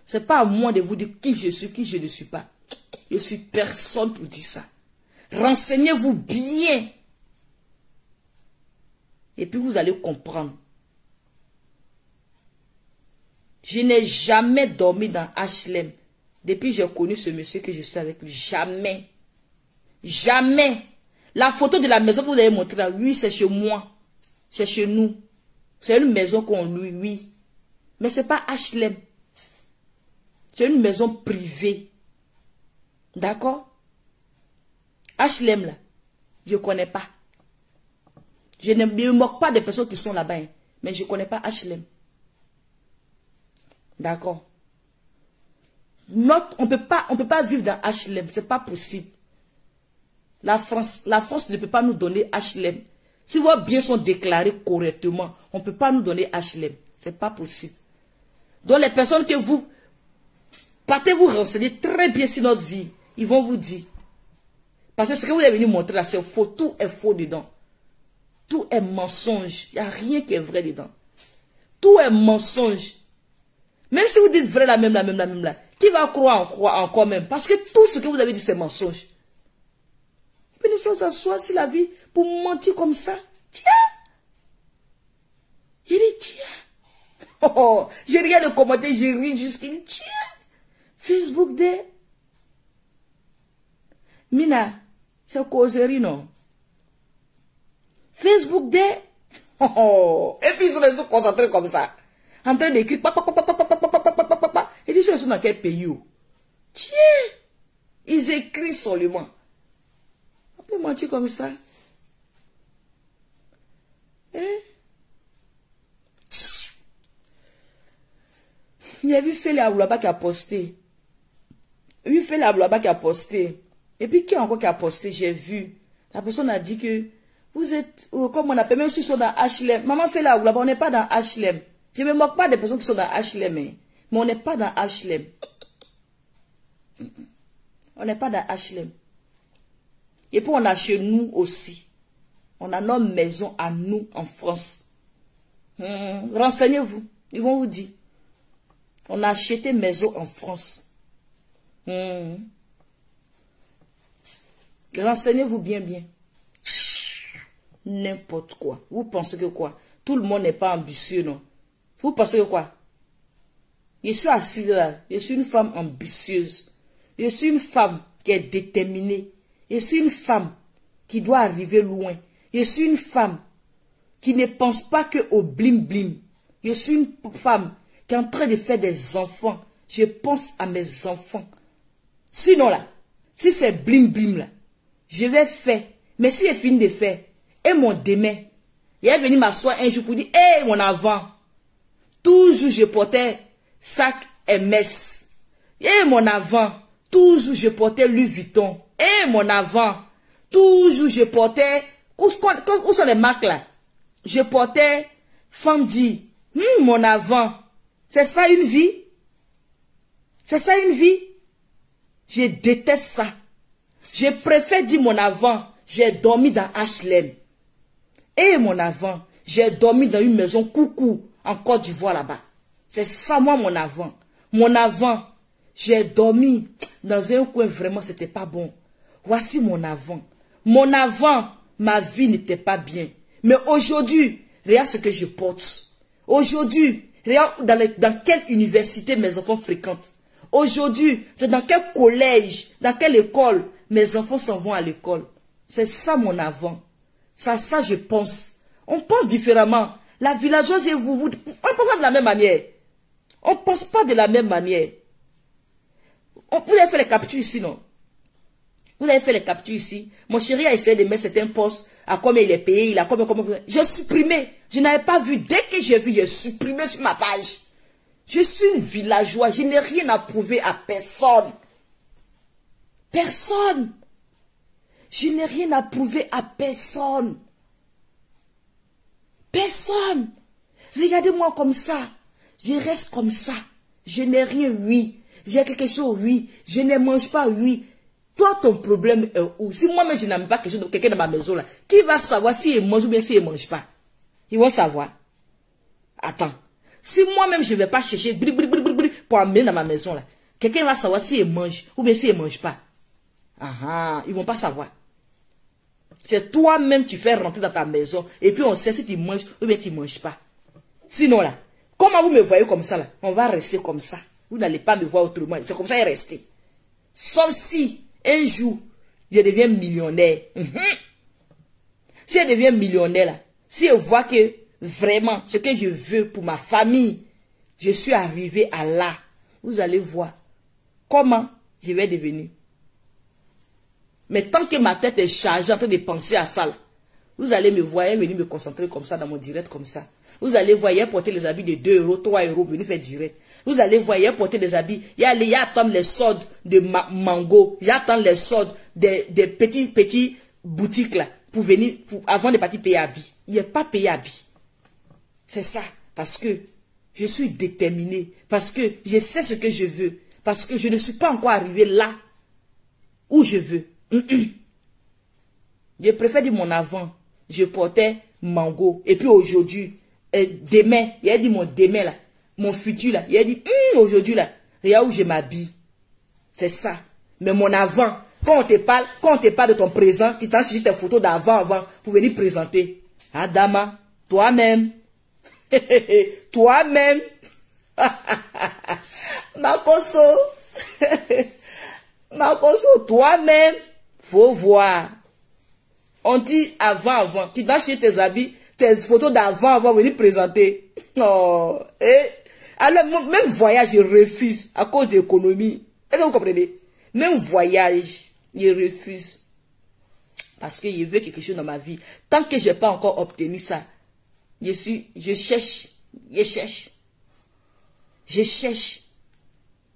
C'est pas à moi de vous dire qui je suis, qui je ne suis pas. Je suis personne pour dire ça. Renseignez-vous bien. Et puis vous allez comprendre. Je n'ai jamais dormi dans HLM. Depuis que j'ai connu ce monsieur que je suis avec lui. Jamais. Jamais. La photo de la maison que vous avez montrée là, oui, c'est chez moi. C'est chez nous. C'est une maison qu'on loue, oui. Mais ce n'est pas HLM. C'est une maison privée. D'accord? HLM là, je ne connais pas. Je ne me moque pas des personnes qui sont là-bas. Hein. Mais je ne connais pas HLM. D'accord. On peut pas vivre dans HLM. Ce n'est pas possible. La France ne peut pas nous donner HLM. Si vos biens sont déclarés correctement, on ne peut pas nous donner HLM. Ce n'est pas possible. Donc les personnes que vous partez vous renseigner très bien sur notre vie, ils vont vous dire. Parce que ce que vous avez venu montrer là, c'est faux. Tout est faux dedans. Tout est mensonge. Il n'y a rien qui est vrai dedans. Tout est mensonge. Même si vous dites vrai la même là, qui va croire encore même? Parce que tout ce que vous avez dit, c'est mensonge. Puis nous sommes s'asseoir sur la vie pour mentir comme ça. Tiens! Il dit tiens! Oh, j'ai rien de commenter, j'ai ri jusqu'il dit tiens! Facebook Day. Mina, c'est causerie, non? Facebook Day. Oh, et puis ils sont concentrés comme ça. En train d'écrire. Et ils sont dans quel pays? Tiens! Ils écrivent seulement. On peut mentir comme ça. Hein? Il y a vu Félix Aoulaba qui a posté. Oui, Félix Aoulaba qui a posté. Et puis qui encore qui a posté, j'ai vu. La personne a dit que vous êtes, comme on appelle, même si ils sont dans HLM. Maman Félix Aoulaba, on n'est pas dans HLM. Je ne me moque pas des personnes qui sont dans HLM. Mais on n'est pas dans HLM. On n'est pas dans HLM. Et puis on a chez nous aussi. On a nos maisons à nous en France. Renseignez-vous. Ils vont vous dire. On a acheté maison en France. Renseignez-vous bien. N'importe quoi. Vous pensez que quoi? Tout le monde n'est pas ambitieux, non? Vous pensez que quoi? Je suis assise là. Je suis une femme ambitieuse. Je suis une femme qui est déterminée. Je suis une femme qui doit arriver loin. Je suis une femme qui ne pense pas que au blim blim. Je suis une femme qui est en train de faire des enfants. Je pense à mes enfants. Sinon là, si c'est blim blim là, je vais faire. Mais si j'ai fini de faire, et mon demain, il est venu m'asseoir un jour pour dire, hé, mon avant. Toujours je portais sac MS. Et mon avant, toujours je portais Louis Vuitton. Et mon avant, toujours je portais, où sont les marques là? Je portais Fendi. Mon avant. C'est ça une vie? C'est ça une vie? Je déteste ça. Je préfère dire mon avant, j'ai dormi dans HLM. Et mon avant, j'ai dormi dans une maison coucou en Côte d'Ivoire là-bas. C'est ça moi mon avant. Mon avant, j'ai dormi dans un coin vraiment c'était pas bon. Voici mon avant. Mon avant, ma vie n'était pas bien. Mais aujourd'hui, regarde ce que je porte. Aujourd'hui, regarde dans quelle université mes enfants fréquentent. Aujourd'hui, c'est dans quel collège, dans quelle école mes enfants s'en vont à l'école. C'est ça mon avant. Ça je pense. On pense différemment. La villageoise et vous, on ne pense pas de la même manière. On ne pense pas de la même manière. Vous avez fait les captures ici, non? Vous avez fait les captures ici. Mon chéri a essayé de mettre certains postes à combien il est payé, il a combien. J'ai supprimé. Je n'avais pas vu. Dès que j'ai vu, j'ai supprimé sur ma page. Je suis une villageoise. Je n'ai rien à prouver à personne. Personne. Je n'ai rien à prouver à personne. Personne. Regardez-moi comme ça. Je reste comme ça. Je n'ai rien, oui. J'ai quelque chose, oui. Je ne mange pas, oui. Toi, ton problème est où? Si moi-même, je n'aime pas quelqu'un dans ma maison, là, qui va savoir s'il mange ou bien s'il ne mange pas? Ils vont savoir. Attends. Si moi-même, je ne vais pas chercher pour amener dans ma maison, là, quelqu'un va savoir s'il mange ou bien s'il ne mange pas. Ah, ils ne vont pas savoir. C'est toi-même qui fais rentrer dans ta maison et puis on sait si tu manges ou bien tu ne manges pas. Sinon, là, comment vous me voyez comme ça, là? On va rester comme ça. Vous n'allez pas me voir autrement. C'est comme ça et rester. Sauf si, un jour, je deviens millionnaire. Si je deviens millionnaire, là, si je vois que vraiment, ce que je veux pour ma famille, je suis arrivé à là, vous allez voir comment je vais devenir. Mais tant que ma tête est chargée en train de penser à ça, là, Vous allez me voir, venir me concentrer comme ça dans mon direct comme ça. Vous allez voir, hier porter les habits de 2 euros, 3 euros, venir faire direct. Vous allez voir, hier porter des habits, il y a attendre les soldes de mango, j'attends les soldes des petits boutiques là, pour venir, avant de partir payer habits. Il n'y a pas payé habits. C'est ça, parce que je suis déterminé, parce que je sais ce que je veux, parce que je ne suis pas encore arrivé là où je veux. Je préfère dire mon avant, je portais mango, et puis aujourd'hui, demain, il a dit mon demain là, mon futur là, il a dit aujourd'hui là, regarde où je m'habille. C'est ça. Mais mon avant, quand on te parle de ton présent, tu t'en cherches tes photos d'avant pour venir présenter. Adama, toi-même. Toi-même. Makoso. Makoso, toi-même. Faut voir. On dit avant. Tu dois chercher tes habits, tes photos d'avant pour venir présenter. Oh. Alors, même voyage, je refuse à cause de l'économie. Est-ce que vous comprenez? Même voyage, je refuse. Parce que je veux quelque chose dans ma vie. Tant que je n'ai pas encore obtenu ça, je cherche.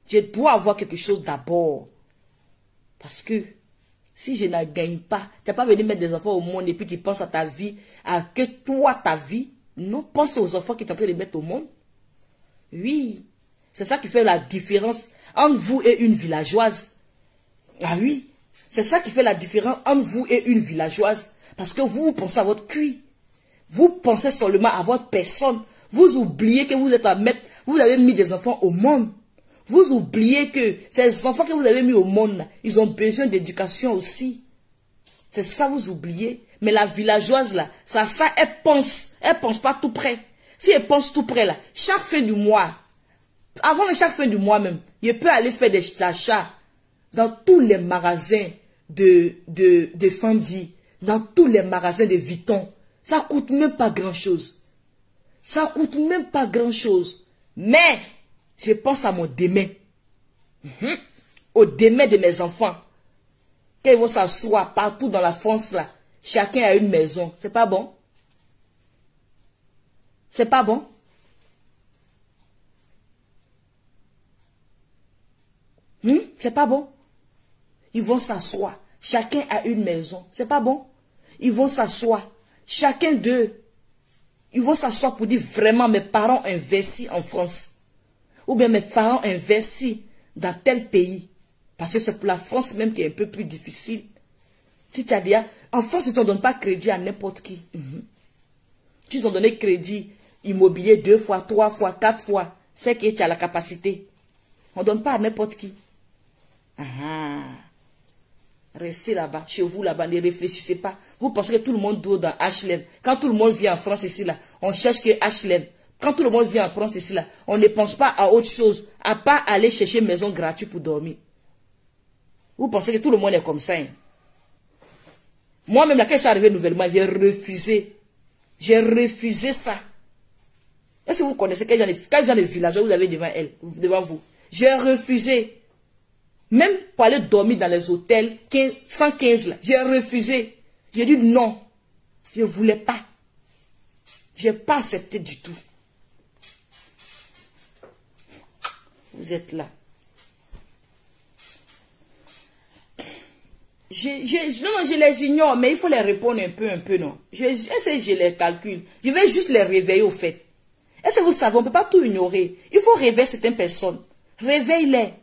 Je dois avoir quelque chose d'abord. Parce que si je ne gagne pas, tu n'as pas venu mettre des enfants au monde et puis tu penses à ta vie, à que toi, ta vie. Non, pense aux enfants qui sont en train de mettre au monde. Oui, c'est ça qui fait la différence entre vous et une villageoise. Ah oui, c'est ça qui fait la différence entre vous et une villageoise. Parce que vous pensez à votre cuit. Vous pensez seulement à votre personne. Vous oubliez que vous êtes à mettre, vous avez mis des enfants au monde. Vous oubliez que ces enfants que vous avez mis au monde, là, ils ont besoin d'éducation aussi. C'est ça vous oubliez. Mais la villageoise là, elle pense pas tout près. Si elle pense tout près là, chaque fin du mois, avant de chaque fin du mois même, il peut aller faire des achats dans tous les magasins de Fendi, dans tous les magasins de Vuitton. Ça coûte même pas grand chose. Ça coûte même pas grand chose. Mais, je pense à mon demain. Au demain de mes enfants. Quand ils vont s'asseoir partout dans la France là, chacun a une maison. C'est pas bon? C'est pas bon? C'est pas bon? Ils vont s'asseoir. Chacun a une maison. C'est pas bon? Ils vont s'asseoir. Chacun d'eux. Ils vont s'asseoir pour dire vraiment mes parents investissent en France. Ou bien mes parents investissent dans tel pays. Parce que c'est pour la France même qui est un peu plus difficile. Si tu as dit, en France, ils ne te donnent pas crédit à n'importe qui. Tu t'en donnes crédit immobilier 2 fois, 3 fois, 4 fois. C'est que tu as la capacité. On ne donne pas à n'importe qui. Restez là-bas, chez vous là-bas, ne réfléchissez pas. Vous pensez que tout le monde doit dans HLM. Quand tout le monde vient en France ici là, on cherche que HLM. Quand tout le monde vient en France ici là, on ne pense pas à autre chose, à pas aller chercher une maison gratuite pour dormir. Vous pensez que tout le monde est comme ça. Moi-même, là, quand je suis arrivé nouvellement, j'ai refusé. J'ai refusé ça. Est-ce que vous connaissez quel genre de village vous avez devant vous? J'ai refusé. Même pour aller dormir dans les hôtels 115 là, j'ai refusé. J'ai dit non. Je ne voulais pas. Je n'ai pas accepté du tout. Vous êtes là. Non, je les ignore, mais il faut les répondre un peu, non. Je les calcule. Je vais juste les réveiller au fait. Est-ce que vous savez, on ne peut pas tout ignorer. Il faut réveiller certaines personnes. Réveille-les.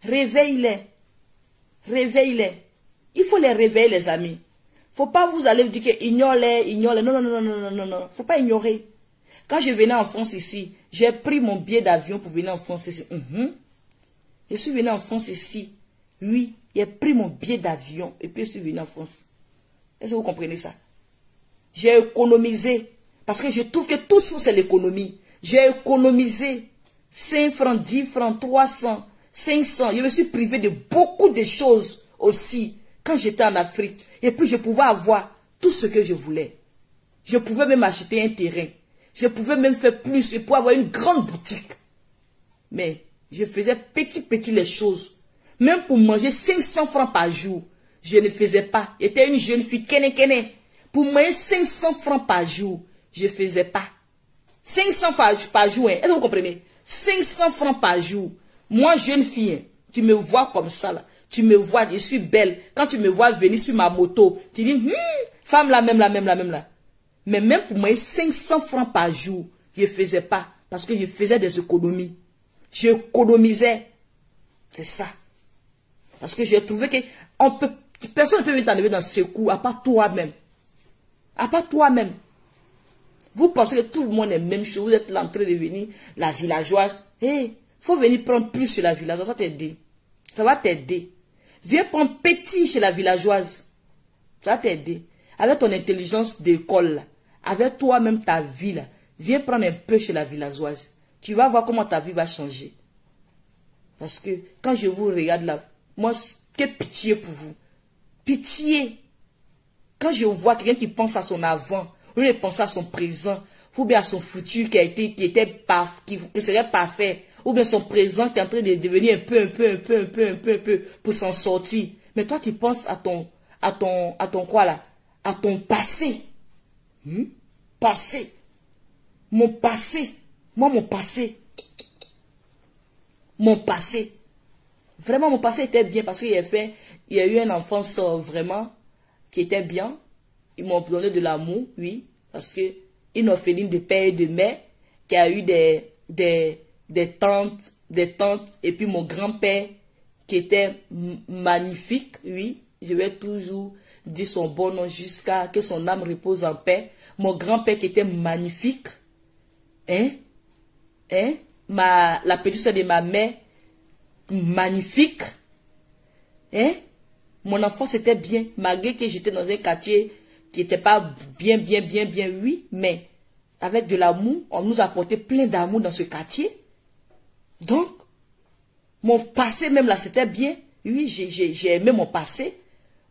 Réveille-les. Réveille-les. Il faut les réveiller, les amis. Il ne faut pas vous aller dire que ignore-les. Non. Faut pas ignorer. Quand je venais en France ici, j'ai pris mon billet d'avion pour venir en France ici. Je suis venu en France ici. Oui, j'ai pris mon billet d'avion et puis je suis venu en France. Est-ce que vous comprenez ça? J'ai économisé. Parce que je trouve que tout ça, c'est l'économie. J'ai économisé 5 francs, 10 francs, 300, 500. Je me suis privé de beaucoup de choses aussi quand j'étais en Afrique. Et puis, je pouvais avoir tout ce que je voulais. Je pouvais même acheter un terrain. Je pouvais même faire plus. Je pouvais avoir une grande boutique. Mais je faisais petit les choses. Même pour manger 500 francs par jour, je ne faisais pas. J'étais une jeune fille, kene. Pour moi, 500 francs par jour, je ne faisais pas. 500 francs par jour, hein. Est-ce que vous comprenez? 500 francs par jour. Moi, jeune fille, hein, tu me vois comme ça, là. Tu me vois, je suis belle. Quand tu me vois venir sur ma moto, tu dis, femme là, même là. Mais même pour moi, 500 francs par jour, je ne faisais pas. Parce que je faisais des économies. J'économisais. C'est ça. Parce que j'ai trouvé que personne ne peut venir t'enlever dans ce coup, à part toi-même. À part toi-même. Vous pensez que tout le monde est même chose. Vous êtes là en train de venir, la villageoise. Hé, faut venir prendre plus chez la villageoise. Ça va t'aider. Ça va t'aider. Viens prendre petit chez la villageoise. Ça va t'aider. Avec ton intelligence d'école, avec toi-même ta vie, là, viens prendre un peu chez la villageoise. Tu vas voir comment ta vie va changer. Parce que quand je vous regarde là, moi, quelle pitié pour vous. Pitié. Quand je vois quelqu'un qui pense à son avant, au lieu de penser à son présent, ou bien à son futur qui serait parfait, ou bien son présent qui est en train de devenir un peu pour s'en sortir. Mais toi, tu penses à ton quoi là? À ton passé. Passé. Mon passé. Moi, mon passé. Mon passé. Vraiment, mon passé était bien parce qu'il y a eu une enfance vraiment qui était bien. Ils m'ont donné de l'amour, oui, parce que une orpheline de père et de mère qui a eu des tantes, et puis mon grand-père qui était magnifique, oui. Je vais toujours dire son bon nom jusqu'à que son âme repose en paix. Mon grand-père qui était magnifique. La petite soeur de ma mère, magnifique. Mon enfance était bien, malgré que j'étais dans un quartier qui n'était pas bien, oui, mais avec de l'amour, on nous a apporté plein d'amour dans ce quartier. Donc, mon passé même là, c'était bien. Oui, j'ai aimé mon passé.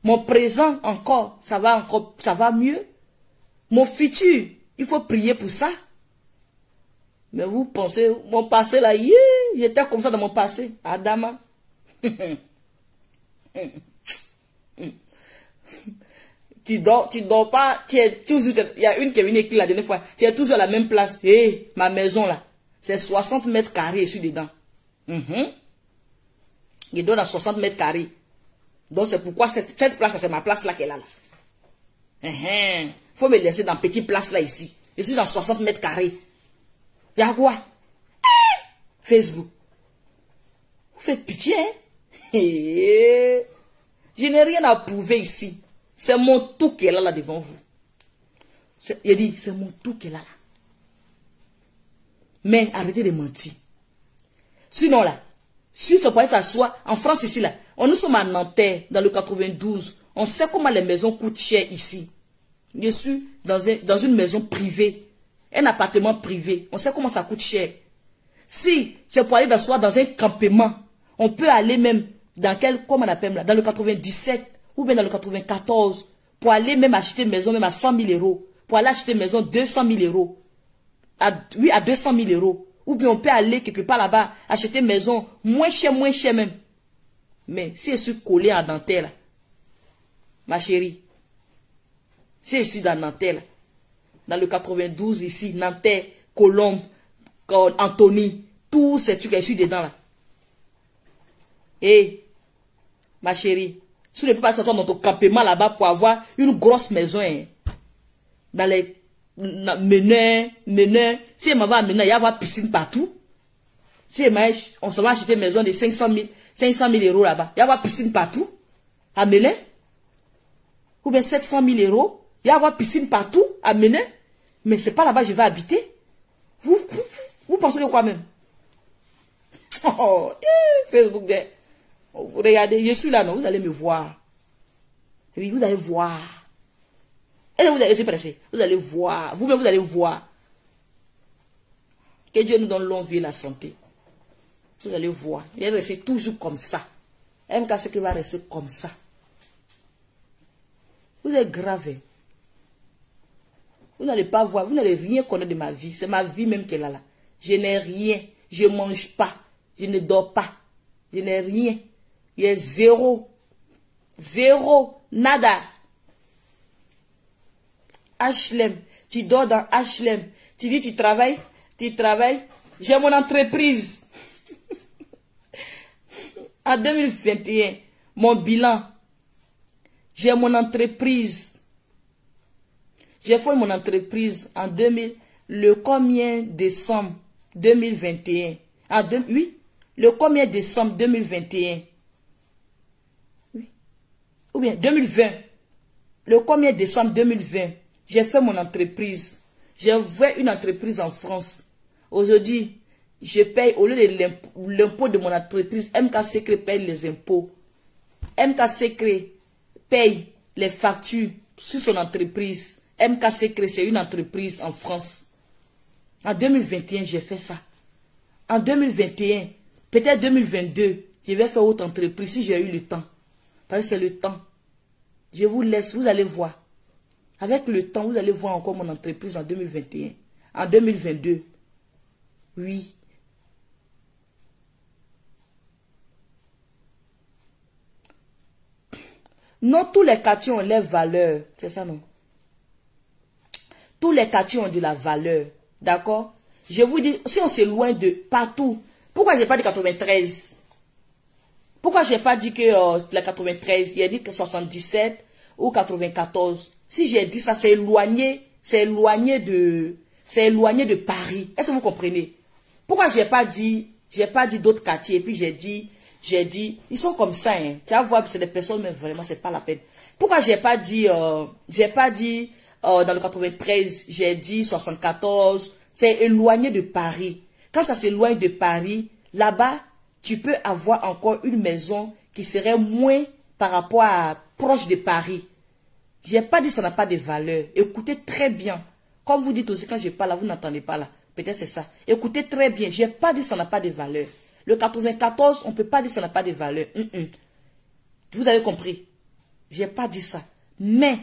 Mon présent encore, ça va mieux. Mon futur, il faut prier pour ça. Mais vous pensez, mon passé là, j'étais comme ça dans mon passé. Adama. Tu dors pas, tu es toujours, il y a une qui est venue écrire la dernière fois, tu es toujours à la même place. Ma maison là, c'est 60 mètres carrés, je suis dedans. Je dors dans 60 mètres carrés. Donc c'est pourquoi cette place là, c'est ma place là qu'elle a là. Faut me laisser dans petite place là ici. Je suis dans 60 mètres carrés. Il y a quoi? Facebook. Vous faites pitié, hein? Je n'ai rien à prouver ici. C'est mon tout qui est là devant vous. Il dit, c'est mon tout qui est là. Mais arrêtez de mentir. Sinon là, si tu pourrais t'asseoir, en France ici là, nous sommes à Nanterre, dans le 92. On sait comment les maisons coûtent cher ici. Je suis dans une maison privée. Un appartement privé. On sait comment ça coûte cher. Si c'est pour aller d'asseoir dans un campement, on peut aller même dans comment on appelle là, dans le 97 ou bien dans le 94 pour aller même acheter une maison même à 100 000 euros. Pour aller acheter une maison 200 000 euros. À 200 000 euros. Ou bien on peut aller quelque part là-bas acheter une maison moins cher même. Mais si je suis collé à Nanterre là, ma chérie, si je suis dans Nanterre là, dans le 92 ici, Nanterre, Colombe, Antony, tous ces trucs, je suis dedans là. Ma chérie, si tu ne peux pas sortir dans ton campement là-bas pour avoir une grosse maison, dans les meneurs, si elle m'en va à Meneur, il y a avoir piscine partout. Si on s'en va acheter une maison de 500 000 euros là-bas, il y a avoir piscine partout. À Meneur, ou bien 700 000 euros. Il y a avoir piscine partout, à Meneur. Mais c'est pas là-bas que je vais habiter. Vous pensez que quoi même? Facebook, vous regardez, je suis là, non, vous allez me voir. Oui, vous allez voir. Et vous allez être pressé. Vous allez voir. Vous-même, vous allez voir. Que Dieu nous donne longue vie et la santé. Vous allez voir. Il va rester toujours comme ça. MK, c'est qu'il va rester comme ça. Vous êtes grave. Vous n'allez pas voir, vous n'allez rien connaître de ma vie. C'est ma vie même qu'elle a là. Je n'ai rien. Je ne mange pas. Je ne dors pas. Je n'ai rien. Il y a zéro. Zéro. Nada. HLM. Tu dors dans HLM. Tu dis tu travailles. J'ai mon entreprise. En 2021, mon bilan. J'ai mon entreprise. J'ai fait mon entreprise en le combien décembre 2021. Oui, le combien décembre 2021. Oui. Ou bien 2020. Le combien décembre 2020. J'ai fait mon entreprise. J'ai ouvert une entreprise en France. Aujourd'hui, je paye, au lieu de l'impôt de mon entreprise, MK Secret paye les impôts. MK Secret paye les factures sur son entreprise. MK Secret, c'est une entreprise en France. En 2021, j'ai fait ça. En 2021, peut-être 2022, je vais faire autre entreprise si j'ai eu le temps. Parce que c'est le temps. Je vous laisse, vous allez voir. Avec le temps, vous allez voir encore mon entreprise en 2021. En 2022. Oui. Non, tous les quartiers ont leur valeur. C'est ça, non? Tous les quartiers ont de la valeur. D'accord? Je vous dis, si on s'éloigne de partout, pourquoi j'ai pas dit 93? Pourquoi j'ai pas dit que la 93, il a dit que 77 ou 94? Si j'ai dit ça, c'est éloigné de Paris. Est-ce que vous comprenez? Pourquoi j'ai pas dit d'autres quartiers, et puis j'ai dit, ils sont comme ça, hein. Tu vas voir, c'est des personnes, mais vraiment, c'est pas la peine. Pourquoi j'ai pas dit dans le 93, j'ai dit 74, c'est éloigné de Paris. Quand ça s'éloigne de Paris, là-bas, tu peux avoir encore une maison qui serait moins par rapport à proche de Paris. J'ai pas dit ça n'a pas de valeur. Écoutez très bien. Comme vous dites aussi, quand je parle là, vous n'entendez pas là. Peut-être c'est ça. Écoutez très bien. J'ai pas dit ça n'a pas de valeur. Le 94, on peut pas dire ça n'a pas de valeur. Vous avez compris? J'ai pas dit ça. Mais,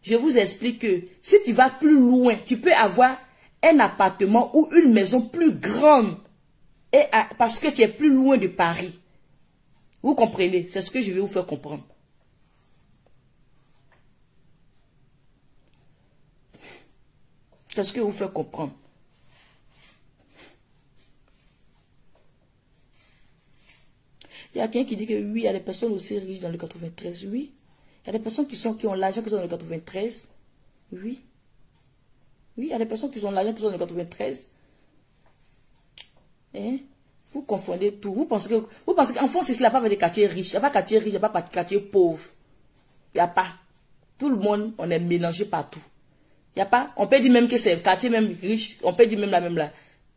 je vous explique que si tu vas plus loin, tu peux avoir un appartement ou une maison plus grande. Parce que tu es plus loin de Paris. Vous comprenez? C'est ce que je vais vous faire comprendre. C'est ce que je vais vous faire comprendre. Il y a quelqu'un qui dit que oui, il y a des personnes aussi riches dans le 93. Oui. Il y a des personnes qui ont l'argent qui sont dans le 93. Oui. Oui, il y a des personnes qui ont l'argent qui sont dans le 93. Hein? Vous confondez tout. Vous pensez qu'en France, il n'y a pas de quartiers riches. Il n'y a pas de quartier riche, il n'y a pas de quartier pauvre. Il n'y a pas. Tout le monde, on est mélangé partout. Il n'y a pas. On peut dire même que c'est un quartier même riche. On peut dire même la même là.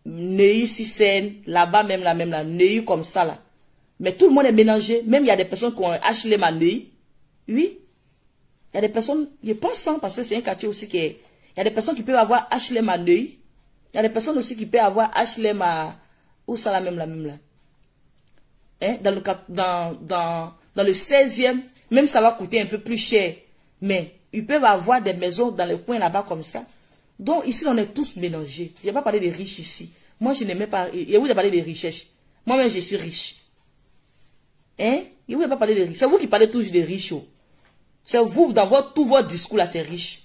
Neuilly, Sicène, là-bas même la même là. Neuilly comme ça là. Mais tout le monde est mélangé. Même il y a des personnes qui ont HLM à Neuilly. Oui. Il y a des personnes, je pense, hein, parce que c'est un quartier aussi qui est... Il y a des personnes qui peuvent avoir HLM à Neuilly. Il y a des personnes aussi qui peuvent avoir HLM à... Où ça la même là? Hein? Dans le 16e, même ça va coûter un peu plus cher. Mais ils peuvent avoir des maisons dans le coin là-bas comme ça. Donc ici, on est tous mélangés. Je n'ai pas parlé des riches ici. Moi, je n'aimais pas... Et vous avez parlé des richesses. Moi-même, je suis riche. Hein? Et vous n'avez pas parlé des riches. C'est vous qui parlez toujours des riches. Oh. C'est vous, dans tout votre discours là, c'est riche.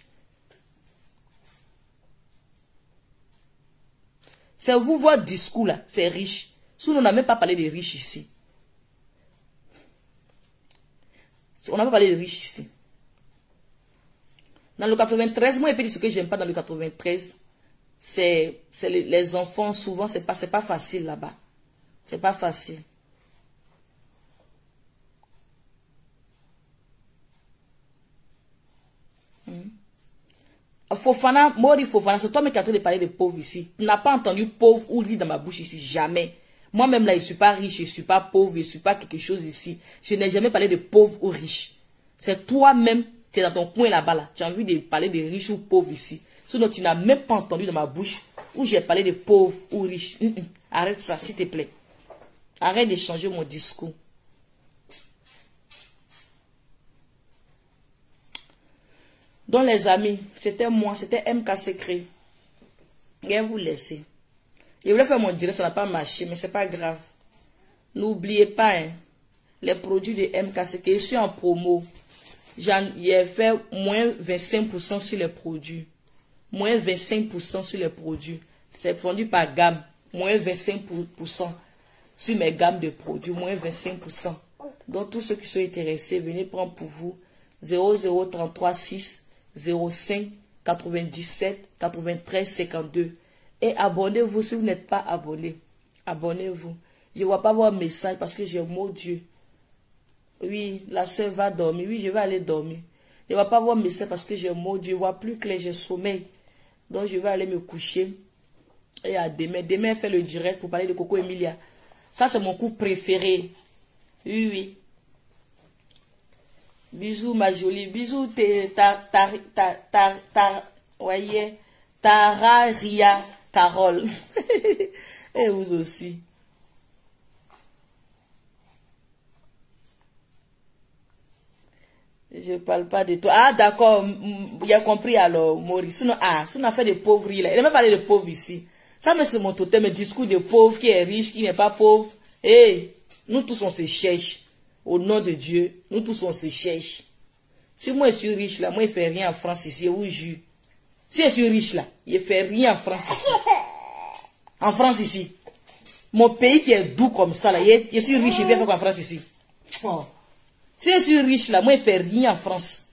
C'est vous, votre discours là, c'est riche. Sinon, on n'a même pas parlé des riches ici. On n'a pas parlé des riches ici. Dans le 93, moi, je peux dire ce que j'aime pas dans le 93. C'est les enfants, souvent, c'est pas facile là-bas. C'est pas facile. Fofana, Mori Fofana, c'est toi qui es en train de parler de pauvres ici. Tu n'as pas entendu pauvre ou riche dans ma bouche ici, jamais. Moi-même là, je ne suis pas riche, je ne suis pas pauvre, je ne suis pas quelque chose ici. Je n'ai jamais parlé de pauvre ou riche. C'est toi-même, tu es dans ton coin là-bas là. Tu as envie de parler de riche ou pauvre ici. Sinon, tu n'as même pas entendu dans ma bouche où j'ai parlé de pauvre ou riche. Arrête ça, s'il te plaît. Arrête de changer mon discours. Donc les amis, c'était moi, c'était MK Secret. Je vais vous laisser. Je voulais faire mon direct, ça n'a pas marché, mais c'est pas grave. N'oubliez pas, hein, les produits de MK Secret, je suis en promo. J'ai fait moins 25% sur les produits. moins 25% sur les produits. C'est vendu par gamme, moins 25% sur mes gammes de produits, moins 25%. Donc, tous ceux qui sont intéressés, venez prendre pour vous 0033 6 05 97 93 52. Et abonnez-vous si vous n'êtes pas abonné. Abonnez-vous. Je ne vois pas vos messages parce que j'ai mot Dieu. Oui, la soeur va dormir. Oui, je vais aller dormir. Je ne vois pas vos messages parce que j'ai mot Dieu. Je ne vois plus clair, j'ai sommeil. Donc, je vais aller me coucher. Et à demain. Demain, fait le direct pour parler de Coco Emilia. Ça, c'est mon coup préféré. Oui, oui. Bisous, ma jolie. Bisous, voyez, Tara, Ria, Carole. Et vous aussi. Je ne parle pas de toi. Ah, d'accord. Il a compris alors, Maurice. Sinon, sinon, on a fait des pauvres. Il n'a même parlé de pauvres ici. Ça, mais c'est mon totem, un discours de pauvre qui est riche, qui n'est pas pauvre. Hey, nous tous, on se cherche. Au nom de Dieu, nous tous, on se cherche. Si moi, je suis riche, là, moi, je ne fais rien en France ici, où je. Si je suis riche, là, je ne fais rien en France ici. En France ici. Mon pays qui est doux comme ça, là, je suis riche, je viens faire en France ici. Oh. Si je suis riche, là, moi, je ne fais rien en France.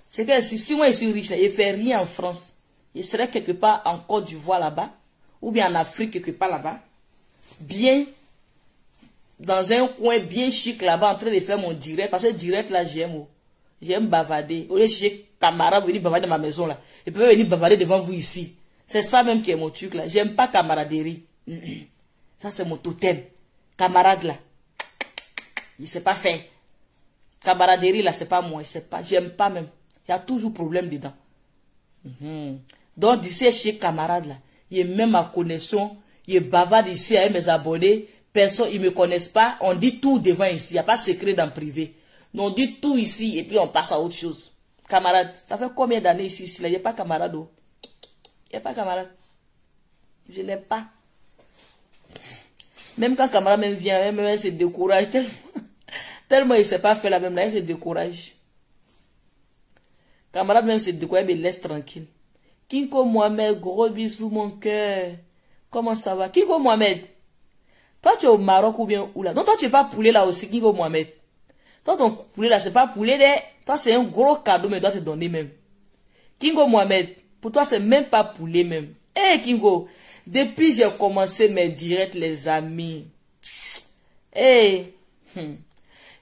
C'est que si moi, je suis riche, là, je ne fais rien en France. Je serais quelque part en Côte d'Ivoire là-bas, ou bien en Afrique quelque part là-bas, bien, dans un coin bien chic là-bas, en train de faire mon direct, parce que direct là, j'aime bavarder. Au lieu de chercher camarade, venir bavarder dans ma maison là, et puis venir bavarder devant vous ici. C'est ça même qui est mon truc là. J'aime pas camaraderie. Ça c'est mon totem. Camarade là, il sait pas faire. Camaraderie là, c'est pas moi, j'aime pas même. Il y a toujours problème dedans. Donc, d'ici chez camarades là, il y a même ma connexion, il est bavarde ici avec mes abonnés, personne, ils me connaissent pas, on dit tout devant ici, il n'y a pas de secret dans le privé. On dit tout ici et puis on passe à autre chose. Camarade, ça fait combien d'années ici, là, il n'y a pas camarade, oh. Il n'y a pas camarade. Je n'ai pas. Même quand camarade même vient, même il se décourage tellement il ne sait pas faire la même là, il se décourage. Camarade même se décourage, mais laisse tranquille. Kinko Mohamed, gros bisous mon cœur. Comment ça va? Kinko Mohamed, toi tu es au Maroc ou bien où là? Non, toi tu n'es pas poulet là aussi, Kinko Mohamed. Toi ton poulet là, c'est pas poulet, toi c'est un gros cadeau, mais doit te donner même. Kinko Mohamed, pour toi c'est même pas poulet même. Eh Kinko, depuis j'ai commencé mes directs les amis. Eh,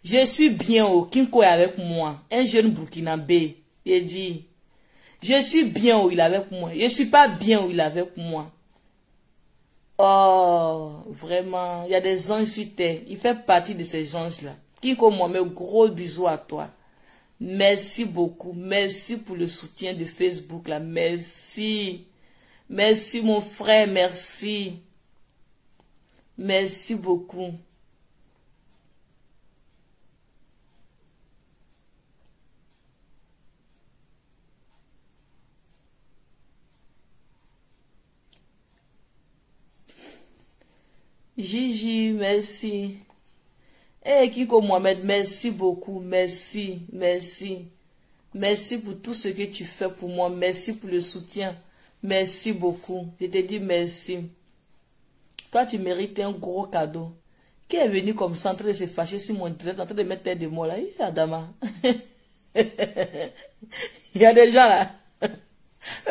je suis bien au Kinko est avec moi, un jeune Burkinabé. Il dit, je suis bien où il est avec moi. Je suis pas bien où il est avec moi. Oh, vraiment, il y a des anges sur terre. Il fait partie de ces anges-là. Kinko Mohamed, gros bisous à toi. Merci beaucoup. Merci pour le soutien de Facebook là. Merci. Merci mon frère, merci. Merci beaucoup. Gigi, merci. Eh, Kinko Mohamed, merci beaucoup. Merci, merci. Merci pour tout ce que tu fais pour moi. Merci pour le soutien. Merci beaucoup. Je te dis merci. Toi, tu mérites un gros cadeau. Qui est venu comme ça en train de se fâcher sur mon direct, en train de mettre tête de moi là? Adama. Il y a des gens là.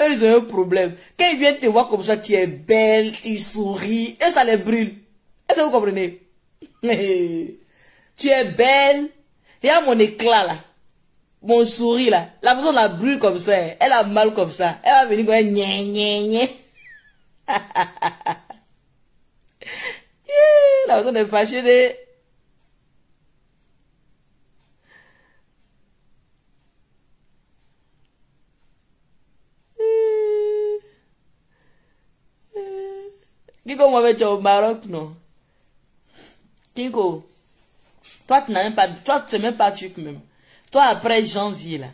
Ils ont un problème. Quand ils viennent te voir comme ça, tu es belle, tu souris, et ça les brûle. Est-ce que vous comprenez? Tu es belle. Il y a mon éclat là. Mon sourire là. La personne la brûle comme ça. Elle a mal comme ça. Elle va venir comme un gna. La personne est fâchée de... Kinko Mohamed, tu es au Maroc, non? Kinko, toi, tu n'as même pas, toi, tu n'es même pas truc même. Toi, après janvier, là,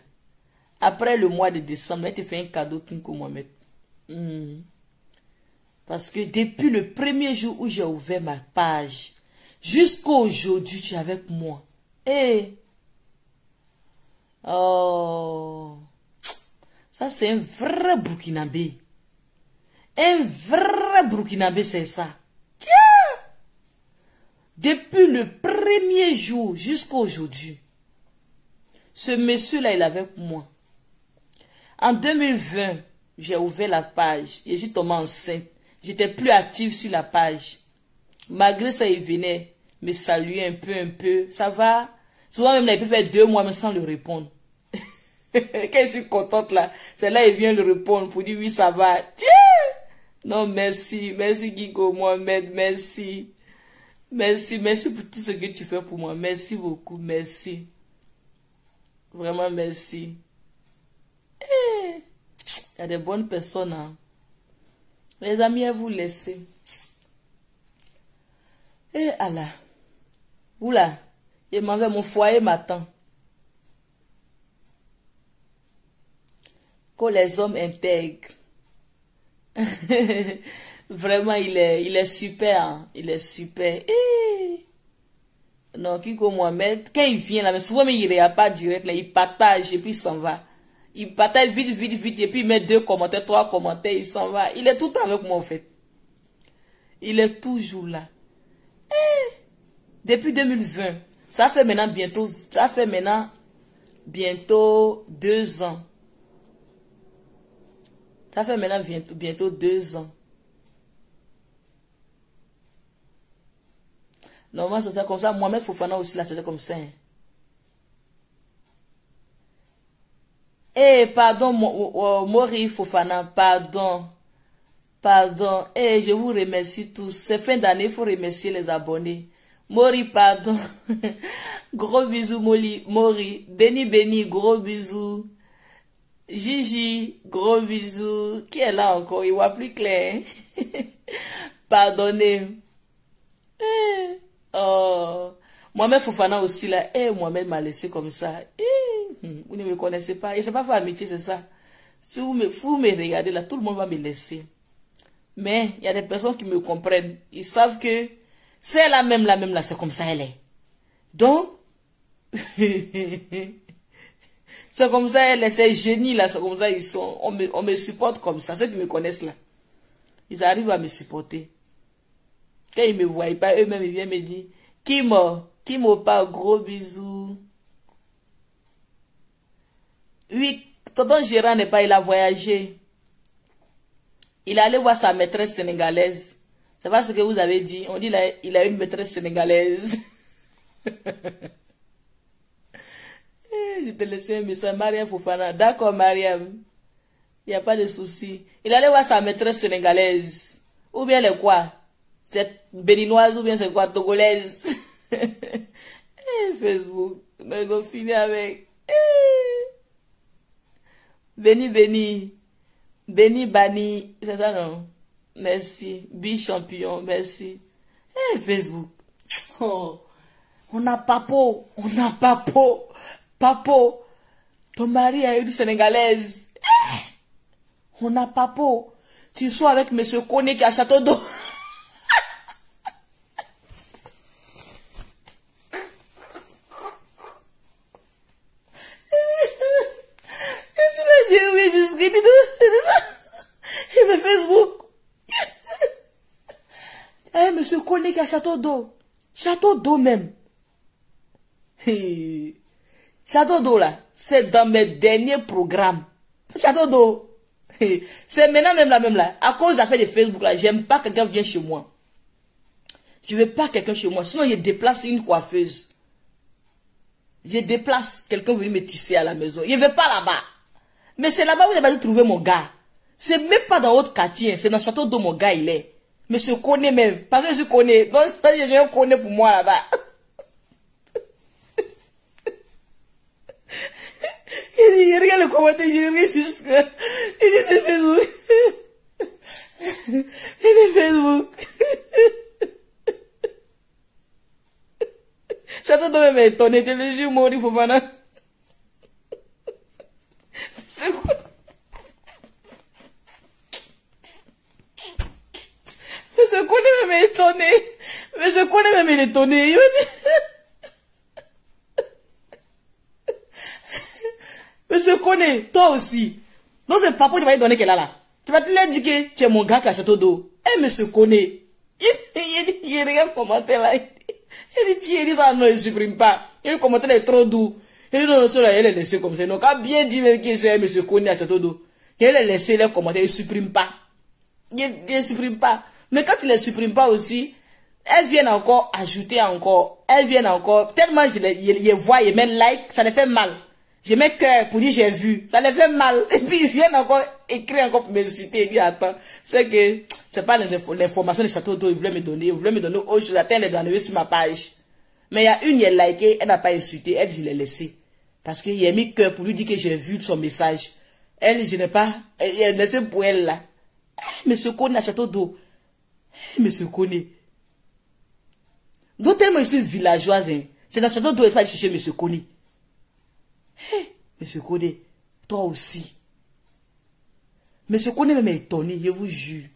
après le mois de décembre, là, tu fais un cadeau, Kinko Mohamed. Parce que depuis le premier jour où j'ai ouvert ma page, Jusqu'aujourd'hui, tu es avec moi. Eh. Oh. Ça, c'est un vrai Burkinabé. Un vrai Burkinabé, c'est ça. Tiens. Depuis le premier jour jusqu'à aujourd'hui, ce monsieur-là, il est avec moi. En 2020, j'ai ouvert la page. Et j'ai tombé enceinte. J'étais plus active sur la page. Malgré ça, il venait me saluer un peu. Ça va? Souvent même, il peut faire 2 mois mais sans le répondre. Quand je suis contente là, c'est là il vient le répondre pour dire oui, ça va. Tiens! Non, merci. Merci Guigo Mohamed, merci. Merci pour tout ce que tu fais pour moi. Merci beaucoup, merci. Vraiment merci. Il y a des bonnes personnes. Hein. Les amis, à vous laisser. Eh Allah. Oula. Je m'en vais, mon foyer m'attend. Que les hommes intègrent. Vraiment, il est super. Hein. Il est super. Eh. Non, Kiko Mohamed, quand il vient là, mais souvent il ne regarde pas direct, là, il partage et puis il s'en va. Il partage vite, et puis il met 2 commentaires, 3 commentaires, il s'en va. Il est tout le temps avec moi en fait. Il est toujours là. Eh, depuis 2020, ça fait maintenant bientôt 2 ans. Ça fait maintenant bientôt 2 ans. Normalement, c'était comme ça. Mohamed Fofana aussi, là, c'était comme ça. Hein. Eh, pardon, Mori Fofana, pardon. Eh, je vous remercie tous. C'est fin d'année, il faut remercier les abonnés. Mori, pardon. Gros bisous, Mori. Béni, gros bisous. Gigi, gros bisous. Qui est là encore? Il voit plus clair. Pardonnez. Eh. Oh, Mohamed Fofana aussi là, Mohamed m'a laissé comme ça. Vous ne me connaissez pas. Et c'est pas faire amitié, c'est ça. Si vous me regardez là, tout le monde va me laisser. Mais il y a des personnes qui me comprennent. Ils savent que c'est la même là, c'est comme ça elle est. Donc, c'est comme ça elle est, ces génies là, c'est comme ça ils sont. On me supporte comme ça. Ceux qui me connaissent là, ils arrivent à me supporter. Quand ils me voient pas, eux-mêmes, ils viennent me dire, Kimo pas, gros bisous. Oui, tonton Gérard n'est pas, il a voyagé. Il est allé voir sa maîtresse sénégalaise. C'est pas ce que vous avez dit. On dit il a une maîtresse sénégalaise. Je te laisse un message, Mariam Fofana. D'accord, Mariam. Il n'y a pas de souci. Il est allé voir sa maîtresse sénégalaise. Ou bien les quoi? C'est béninoise ou bien c'est quoi, togolaise? Facebook, mais on finit avec Bani, c'est ça non? Merci, champion, merci. Facebook, oh, on a papo, ton mari a eu du sénégalaise. On a papo, tu sois avec monsieur Koné qui a Château d'eau. Monsieur Koné qui a Château d'eau même. Château d'eau là, c'est dans mes derniers programmes. Château d'eau. C'est maintenant même là. À cause de l'affaire de Facebook là, j'aime pas que quelqu'un vienne chez moi. Je veux pas quelqu'un chez moi. Sinon, je déplace une coiffeuse. Je déplace quelqu'un venir me tisser à la maison. Je ne vais pas là-bas. Mais c'est là-bas où j'ai pas dû trouver mon gars. C'est même pas dans votre quartier. C'est dans Château d'eau mon gars il est. Monsieur connaît même. Parce que je connais. Donc, j'ai un connaît pour moi là-bas. Il regarde le commentaire, il regarde juste. Il est Facebook. Il est Facebook. Château d'eau même étonné. Tu le jure, Mori Fofana. C'est quoi? Je connais même étonné. Monsieur Koné même il est étonné. Monsieur Koné, toi aussi. Non, c'est papa qui va lui donner qu'elle a là. Tu vas te lui dire que tu es mon gars qui a château d'eau. Eh, monsieur Koné. Il regarde commenter là. Il dit ça, non, il supprime pas. Il commentaire est trop doux. Il dit non, cela, il est laissé comme ça. Donc, a bien dit même que c'est monsieur Koné à château d'eau. Il est laissé les commentaires, il supprime pas. Il supprime pas. Mais quand il les supprime pas aussi, elles viennent encore ajouter encore. Elles viennent encore. Tellement je les vois, ils mettent like, ça les fait mal. Je mets cœur pour dire j'ai vu. Ça les fait mal. Et puis ils viennent encore écrire encore pour m'insulter. Ils disent attends, c'est que c'est pas l'information du château d'eau, ils voulaient me donner. Ils voulaient me donner autre chose. Attends, elle est enlevée sur ma page. Mais il y a une, elle a liké, elle n'a pas insulté. Elle dit, je l'ai laissé. Parce qu'il a mis cœur pour lui dire que j'ai vu son message. Elle, je n'ai pas, elle laissé pour elle là. Monsieur Koné à château d'eau. Monsieur Koné. Donc tellement je suis villageoise, hein. C'est dans le château d'eau, il faut aller chercher monsieur Koné. Monsieur Koné, toi aussi. Monsieur Koné même est étonné, je vous jure.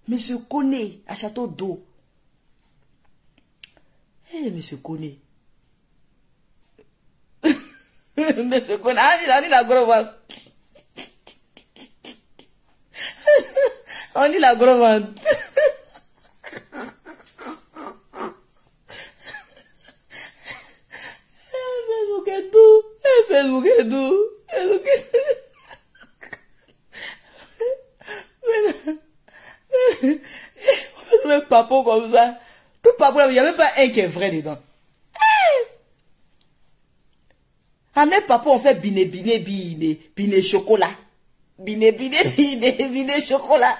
Monsieur Koné à château d'eau. Monsieur Koné. Monsieur Koné, on dit la grosse. On dit la grosse. Facebook est doux. Mais papa comme ça. Tout papa, il n'y a même pas un qui est vrai dedans. En même papa, on fait biné chocolat. Biné chocolat.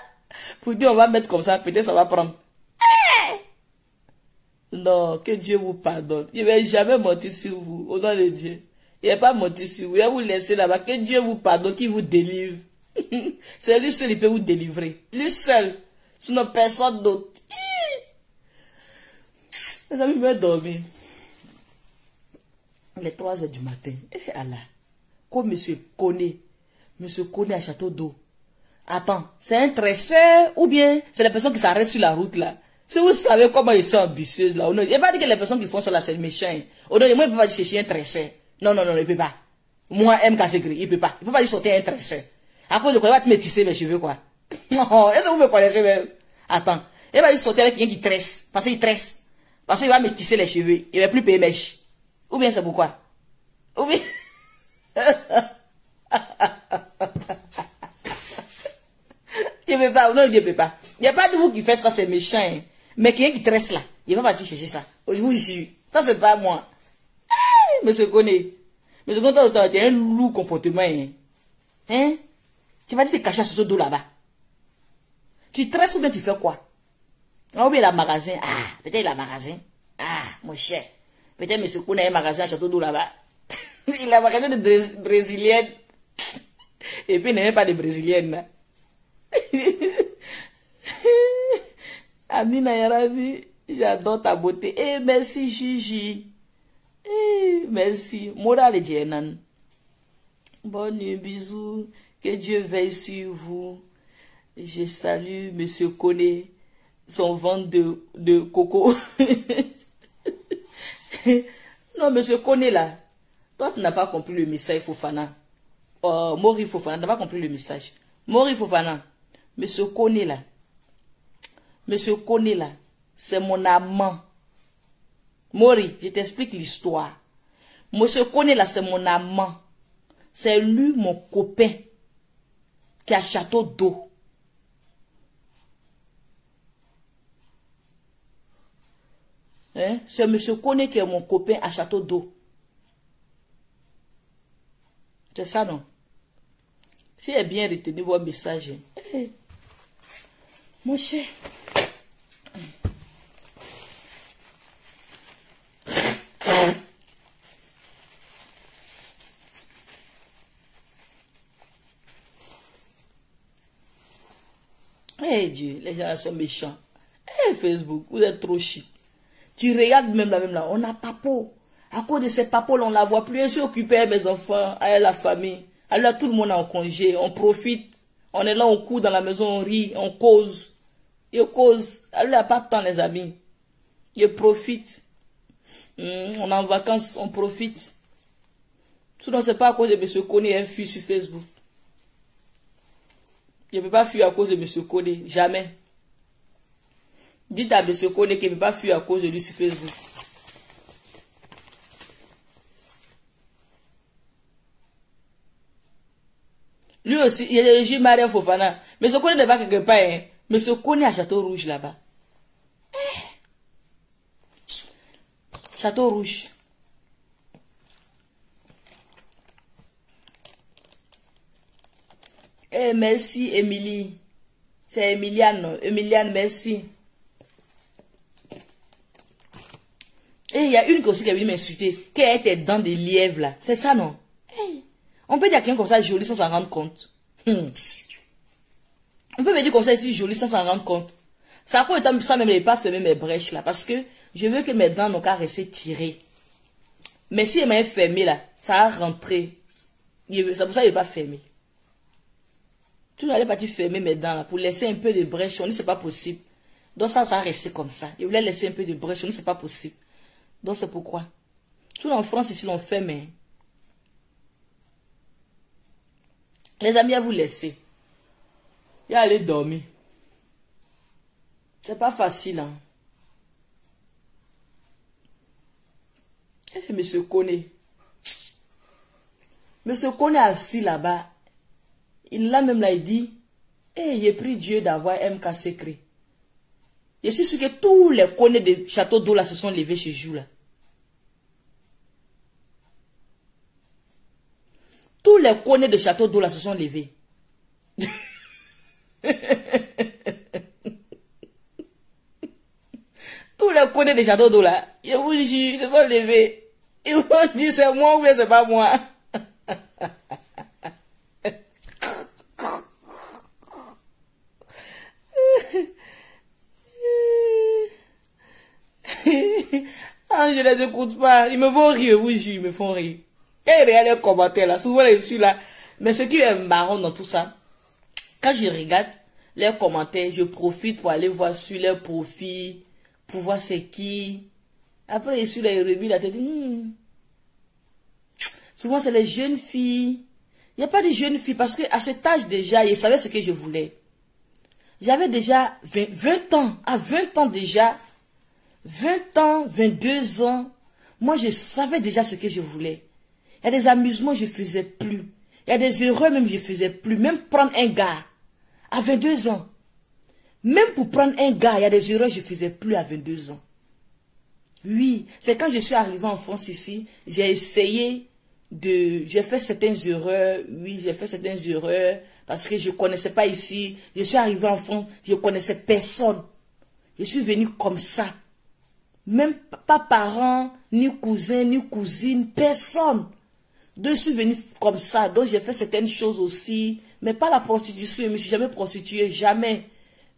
Pour dire, on va mettre comme ça, peut-être ça va prendre. Non, que Dieu vous pardonne. Il ne va jamais mentir sur vous, au nom de Dieu. Il n'a pas menti sur vous. Il va vous laisser là-bas. Que Dieu vous pardonne, qu'il vous délivre. C'est lui seul qui peut vous délivrer. Lui seul. Sinon personne d'autre. Les amis veulent dormir. Les 3 heures du matin. Eh Allah. Comme monsieur Koné. Monsieur Koné à château d'eau. Attends, c'est un tresseur ou bien c'est les personnes qui s'arrêtent sur la route là. Si vous savez comment ils sont ambitieuses là. Il n'y a pas dit que les personnes qui font sur la scène méchant. Moi, il ne peut pas dire chercher un tresseur. Non, il ne peut pas. Moi, MK Segri, il ne peut pas. Il ne peut pas dire sortir un tresseur. À cause de quoi il va te métisser mes cheveux, quoi. Non, est-ce que vous me connaissez même? Attends. Il va dire sortir avec quelqu'un qui tresse. Parce qu'il tresse. Parce qu'il va métisser les cheveux. Il ne va plus payer mèche. Ou bien c'est pourquoi? Ou bien... Il ne peut pas. Non, il ne peut pas. Il n'y a pas de vous qui faites ça, c'est méchant. Hein. Mais quelqu'un qui tresse là, il ne va pas partir chercher ça. Je vous jure. Ça, c'est pas moi. Monsieur Koné. Monsieur Koné, tu as un lourd comportement. Hein? Tu vas dire te cacher sur ce dos là-bas. Tu tresses ou bien tu fais quoi? Ou bien il a un magasin. Ah, peut-être il a un magasin. Ah, mon cher. Peut-être monsieur Koné a un magasin à château d'eau là-bas. Il a un magasin de brésilienne. Et puis il n'est pas de brésilienne là. Amina Yarabi, j'adore ta beauté. Eh, merci Gigi. Eh, merci. Morale Dienan. Bonne nuit, bisous. Que Dieu veille sur vous. Je salue monsieur Koné, son ventre de coco. Non, monsieur Koné là. Toi, tu n'as pas compris le message, Fofana. Mori Fofana, tu n'as pas compris le message. Mori Fofana. Monsieur Koné là. Monsieur Koné là. C'est mon amant. Mori, je t'explique l'histoire. Monsieur Koné là, c'est mon amant. C'est lui, mon copain, qui a château d'eau. Hein? C'est monsieur Koné qui est mon copain à château d'eau. C'est ça, non? Si elle est bien retenu votre message. Hey, mon cher. Hey Dieu, les gens sont méchants. Hey Facebook, vous êtes trop chic. Tu regardes même là, on a papo. À cause de ces papos, on la voit plus. Je suis occupé à mes enfants, à la famille. Alors tout le monde est en congé, on profite. On est là, on court dans la maison, on rit, on cause. Je cause. Elle n'a pas de temps, les amis. Je profite. On est en vacances, on profite. Sinon, c'est pas à cause de M. Koné et un fils sur Facebook. Je ne peux pas fuir à cause de M. Koné. Jamais. Dites à M. Koné qu'il ne peut pas fuir à cause de lui sur Facebook. Lui aussi, il y a le régime Maria Fofana. Mais ce Koné n'est pas quelque part. Hein. Mais ce Koné à Château Rouge là-bas. Château Rouge. Eh, merci, Émilie. C'est Emiliane. Emiliane, merci. Et il y a une aussi qui est venue m'insulter. Qui a été dans des lièvres là. C'est ça, non? Hey. On peut dire quelqu'un comme ça joli sans s'en rendre compte. On peut me dire comme ça ici joli sans s'en rendre compte. C'est à quoi ça même, je n'ai pas fermé mes brèches là. Parce que je veux que mes dents n'ont qu'à rester tirées. Mais si elle m'a fermé là, ça a rentré. C'est pour ça que je n'ai pas fermé. Tu n'allais pas fermer mes dents là pour laisser un peu de brèche. On dit c'est pas possible. Donc ça a resté comme ça. Je voulais laisser un peu de brèche. On dit c'est pas possible. Donc c'est pourquoi. Tout en France ici l'on fait, mais les amis, à vous laisser. Et aller dormir. C'est pas facile, hein. Eh, monsieur Koné. Monsieur Koné assis là-bas. Il l'a même là, il dit, eh, j'ai pris Dieu d'avoir MK secret. Je suis sûr que tous les Koné de Château d'eau là se sont levés ce jour-là. Tous les Koné de Château d'eau là se sont levés. Tous les Koné de Château d'eau là, je vous jure, se sont levés. Ils m'ont dit c'est moi ou bien c'est pas moi. Ah, je les écoute pas. Ils me font rire, oui, ils me font rire. Et regardez les commentaires là, souvent les suis là. Mais ce qui est marrant dans tout ça, quand je regarde les commentaires, je profite pour aller voir sur leurs profils, pour voir c'est qui. Après, je suis là, je remis la tête. Souvent, c'est les jeunes filles. Il n'y a pas de jeunes filles parce que à cet âge déjà, je savais ce que je voulais. J'avais déjà 20 ans. À 20 ans déjà, 20 ans, 22 ans, moi je savais déjà ce que je voulais. Il y a des amusements je ne faisais plus. Il y a des erreurs même je ne faisais plus. Même prendre un gars à 22 ans. Même pour prendre un gars, il y a des erreurs je ne faisais plus à 22 ans. Oui, c'est quand je suis arrivée en France ici, j'ai essayé de... J'ai fait certaines erreurs. Oui, j'ai fait certaines erreurs parce que je ne connaissais pas ici. Je suis arrivée en France, je ne connaissais personne. Je suis venue comme ça. Même pas parents, ni cousins, ni cousines, personne. Donc, je suis venue comme ça. Donc, j'ai fait certaines choses aussi. Mais pas la prostitution. Je ne me suis jamais prostituée. Jamais.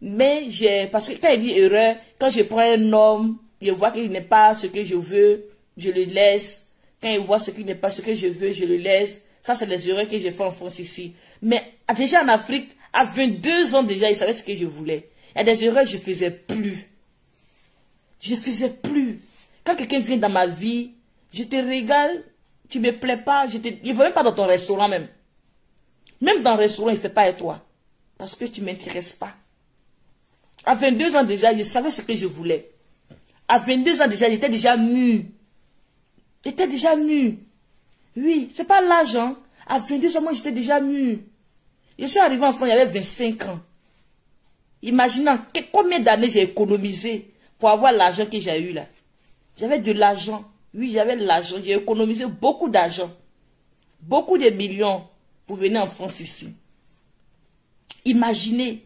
Mais parce que quand il dit erreur, quand je prends un homme, je vois qu'il n'est pas ce que je veux, je le laisse. Quand il voit ce qui n'est pas ce que je veux, je le laisse. Ça, c'est les erreurs que j'ai fait en France ici. Mais déjà en Afrique, à 22 ans déjà, il savait ce que je voulais. Il y a des erreurs que je ne faisais plus. Je ne faisais plus. Quand quelqu'un vient dans ma vie, je te régale, tu ne me plais pas, il ne veut même pas dans ton restaurant même. Même dans le restaurant, il ne fait pas avec toi. Parce que tu ne m'intéresses pas. À 22 ans déjà, je savais ce que je voulais. À 22 ans déjà, j'étais déjà mûr. J'étais déjà mûr. Oui, c'est pas l'âge, hein. À 22 ans, moi, j'étais déjà mûr. Je suis arrivé en France, il y avait 25 ans. Imaginons combien d'années j'ai économisé pour avoir l'argent que j'ai eu là. J'avais de l'argent. Oui, j'avais de l'argent. J'ai économisé beaucoup d'argent. Beaucoup de millions pour venir en France ici. Imaginez,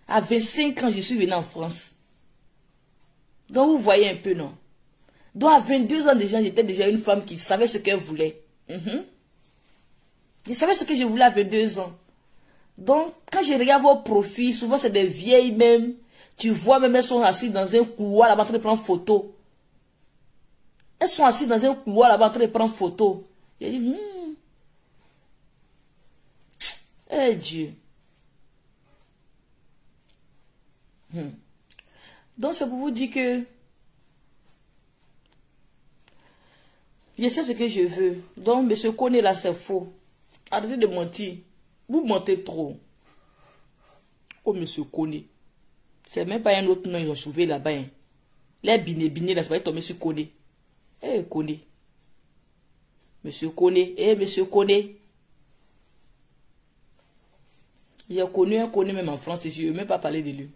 à 25 ans, je suis venu en France. Donc, vous voyez un peu, non? Donc, à 22 ans déjà, j'étais déjà une femme qui savait ce qu'elle voulait. Je savais ce que je voulais à 22 ans. Donc, quand je regarde vos profils, souvent c'est des vieilles même. Tu vois même, elles sont assises dans un couloir là-bas en train de prendre photo. Elles sont assises dans un couloir là-bas en train de prendre photo. Je dis, Eh Dieu. Donc, c'est pour vous dire que je sais ce que je veux. Donc, monsieur Koné, là, c'est faux. Arrêtez de mentir. Vous mentez trop. Oh, monsieur Koné. C'est même pas un autre nom, ils ont trouvé là-bas. Hein. Les biné, là, ça va être monsieur Koné. Eh, Koné. Monsieur Koné. Eh, monsieur Koné. J'ai connu un Koné même en France, et je ne veux même pas parler de lui.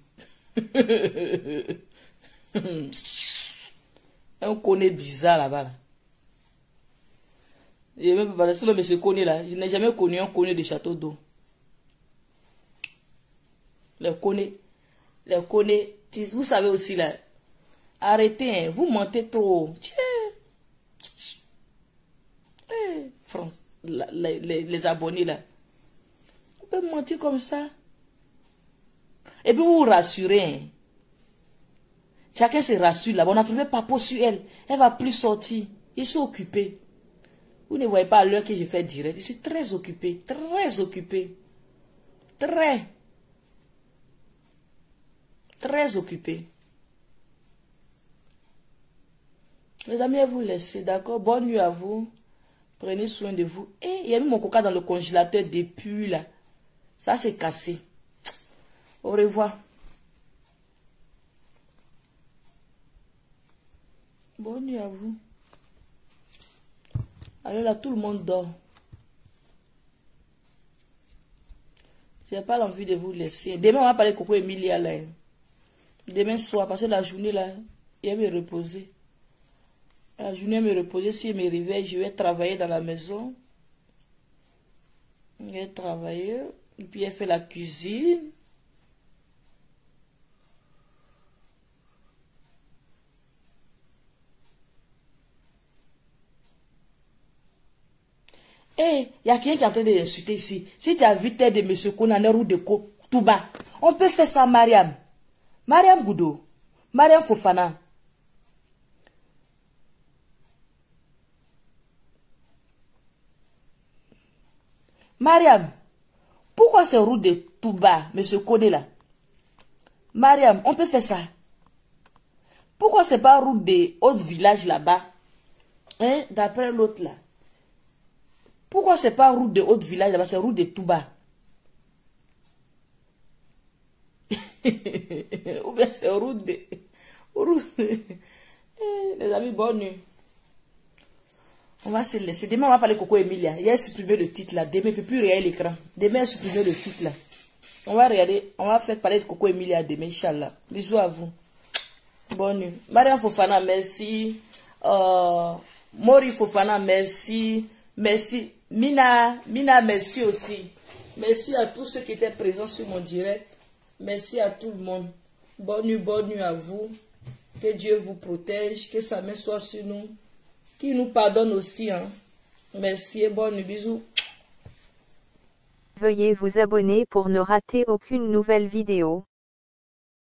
Un Koné bizarre là-bas. Là. Je ne veux même pas parler. Sinon, monsieur Koné là, je n'ai jamais connu un Koné de Château d'eau. Les Koné, vous savez aussi là, arrêtez, hein, vous mentez trop. France, les abonnés là, on peut mentir comme ça. Et puis vous vous rassurez. Hein. Chacun se rassure là. On n'a trouvé pas pour sur elle. Elle va plus sortir. Je suis occupé. Vous ne voyez pas à l'heure que je fais direct. Je suis très occupé. Très occupé. Très occupé. Les amis, à vous laisser, d'accord? Bonne nuit à vous. Prenez soin de vous. Et il y a mis mon coca dans le congélateur depuis là. Ça s'est cassé. Au revoir. Bonne nuit à vous. Alors là, tout le monde dort. Je n'ai pas l'envie de vous laisser. Demain, on va parler de Coco Emilia là. Demain soir, parce que la journée là, il va me reposer. La journée, me reposer. Si je me réveille, je vais travailler dans la maison. Je vais travailler. Et puis, elle fait la cuisine. Eh, il y a quelqu'un qui est en train de l'insulter ici. Si tu as vu tête de M. Konaner ou de Touba, on peut faire ça, Mariam. Mariam Goudou. Mariam Fofana. Mariam, pourquoi c'est route de Touba, M. Koné là? Mariam, on peut faire ça. Pourquoi c'est pas route des autres villages là-bas? Hein, d'après l'autre là. Pourquoi c'est pas route de autres villages là-bas, c'est route de Touba? Ou bien c'est route de... Les amis, bonne nuit. On va se laisser. Demain, on va parler de Coco Emilia. Il a supprimé le titre là. Demain, il ne peut plus regarder l'écran. Demain, il a supprimé le titre là. On va regarder. On va faire parler de Coco Emilia demain, Inch'Allah. Bisous à vous. Bonne nuit. Mariam Fofana, merci. Mori Fofana, merci. Merci. Mina, merci aussi. Merci à tous ceux qui étaient présents sur mon direct. Merci à tout le monde. Bonne nuit à vous. Que Dieu vous protège. Que sa main soit sur nous. Qu'il nous pardonne aussi. Hein. Merci et bonne nuit. Bisous. Veuillez vous abonner pour ne rater aucune nouvelle vidéo.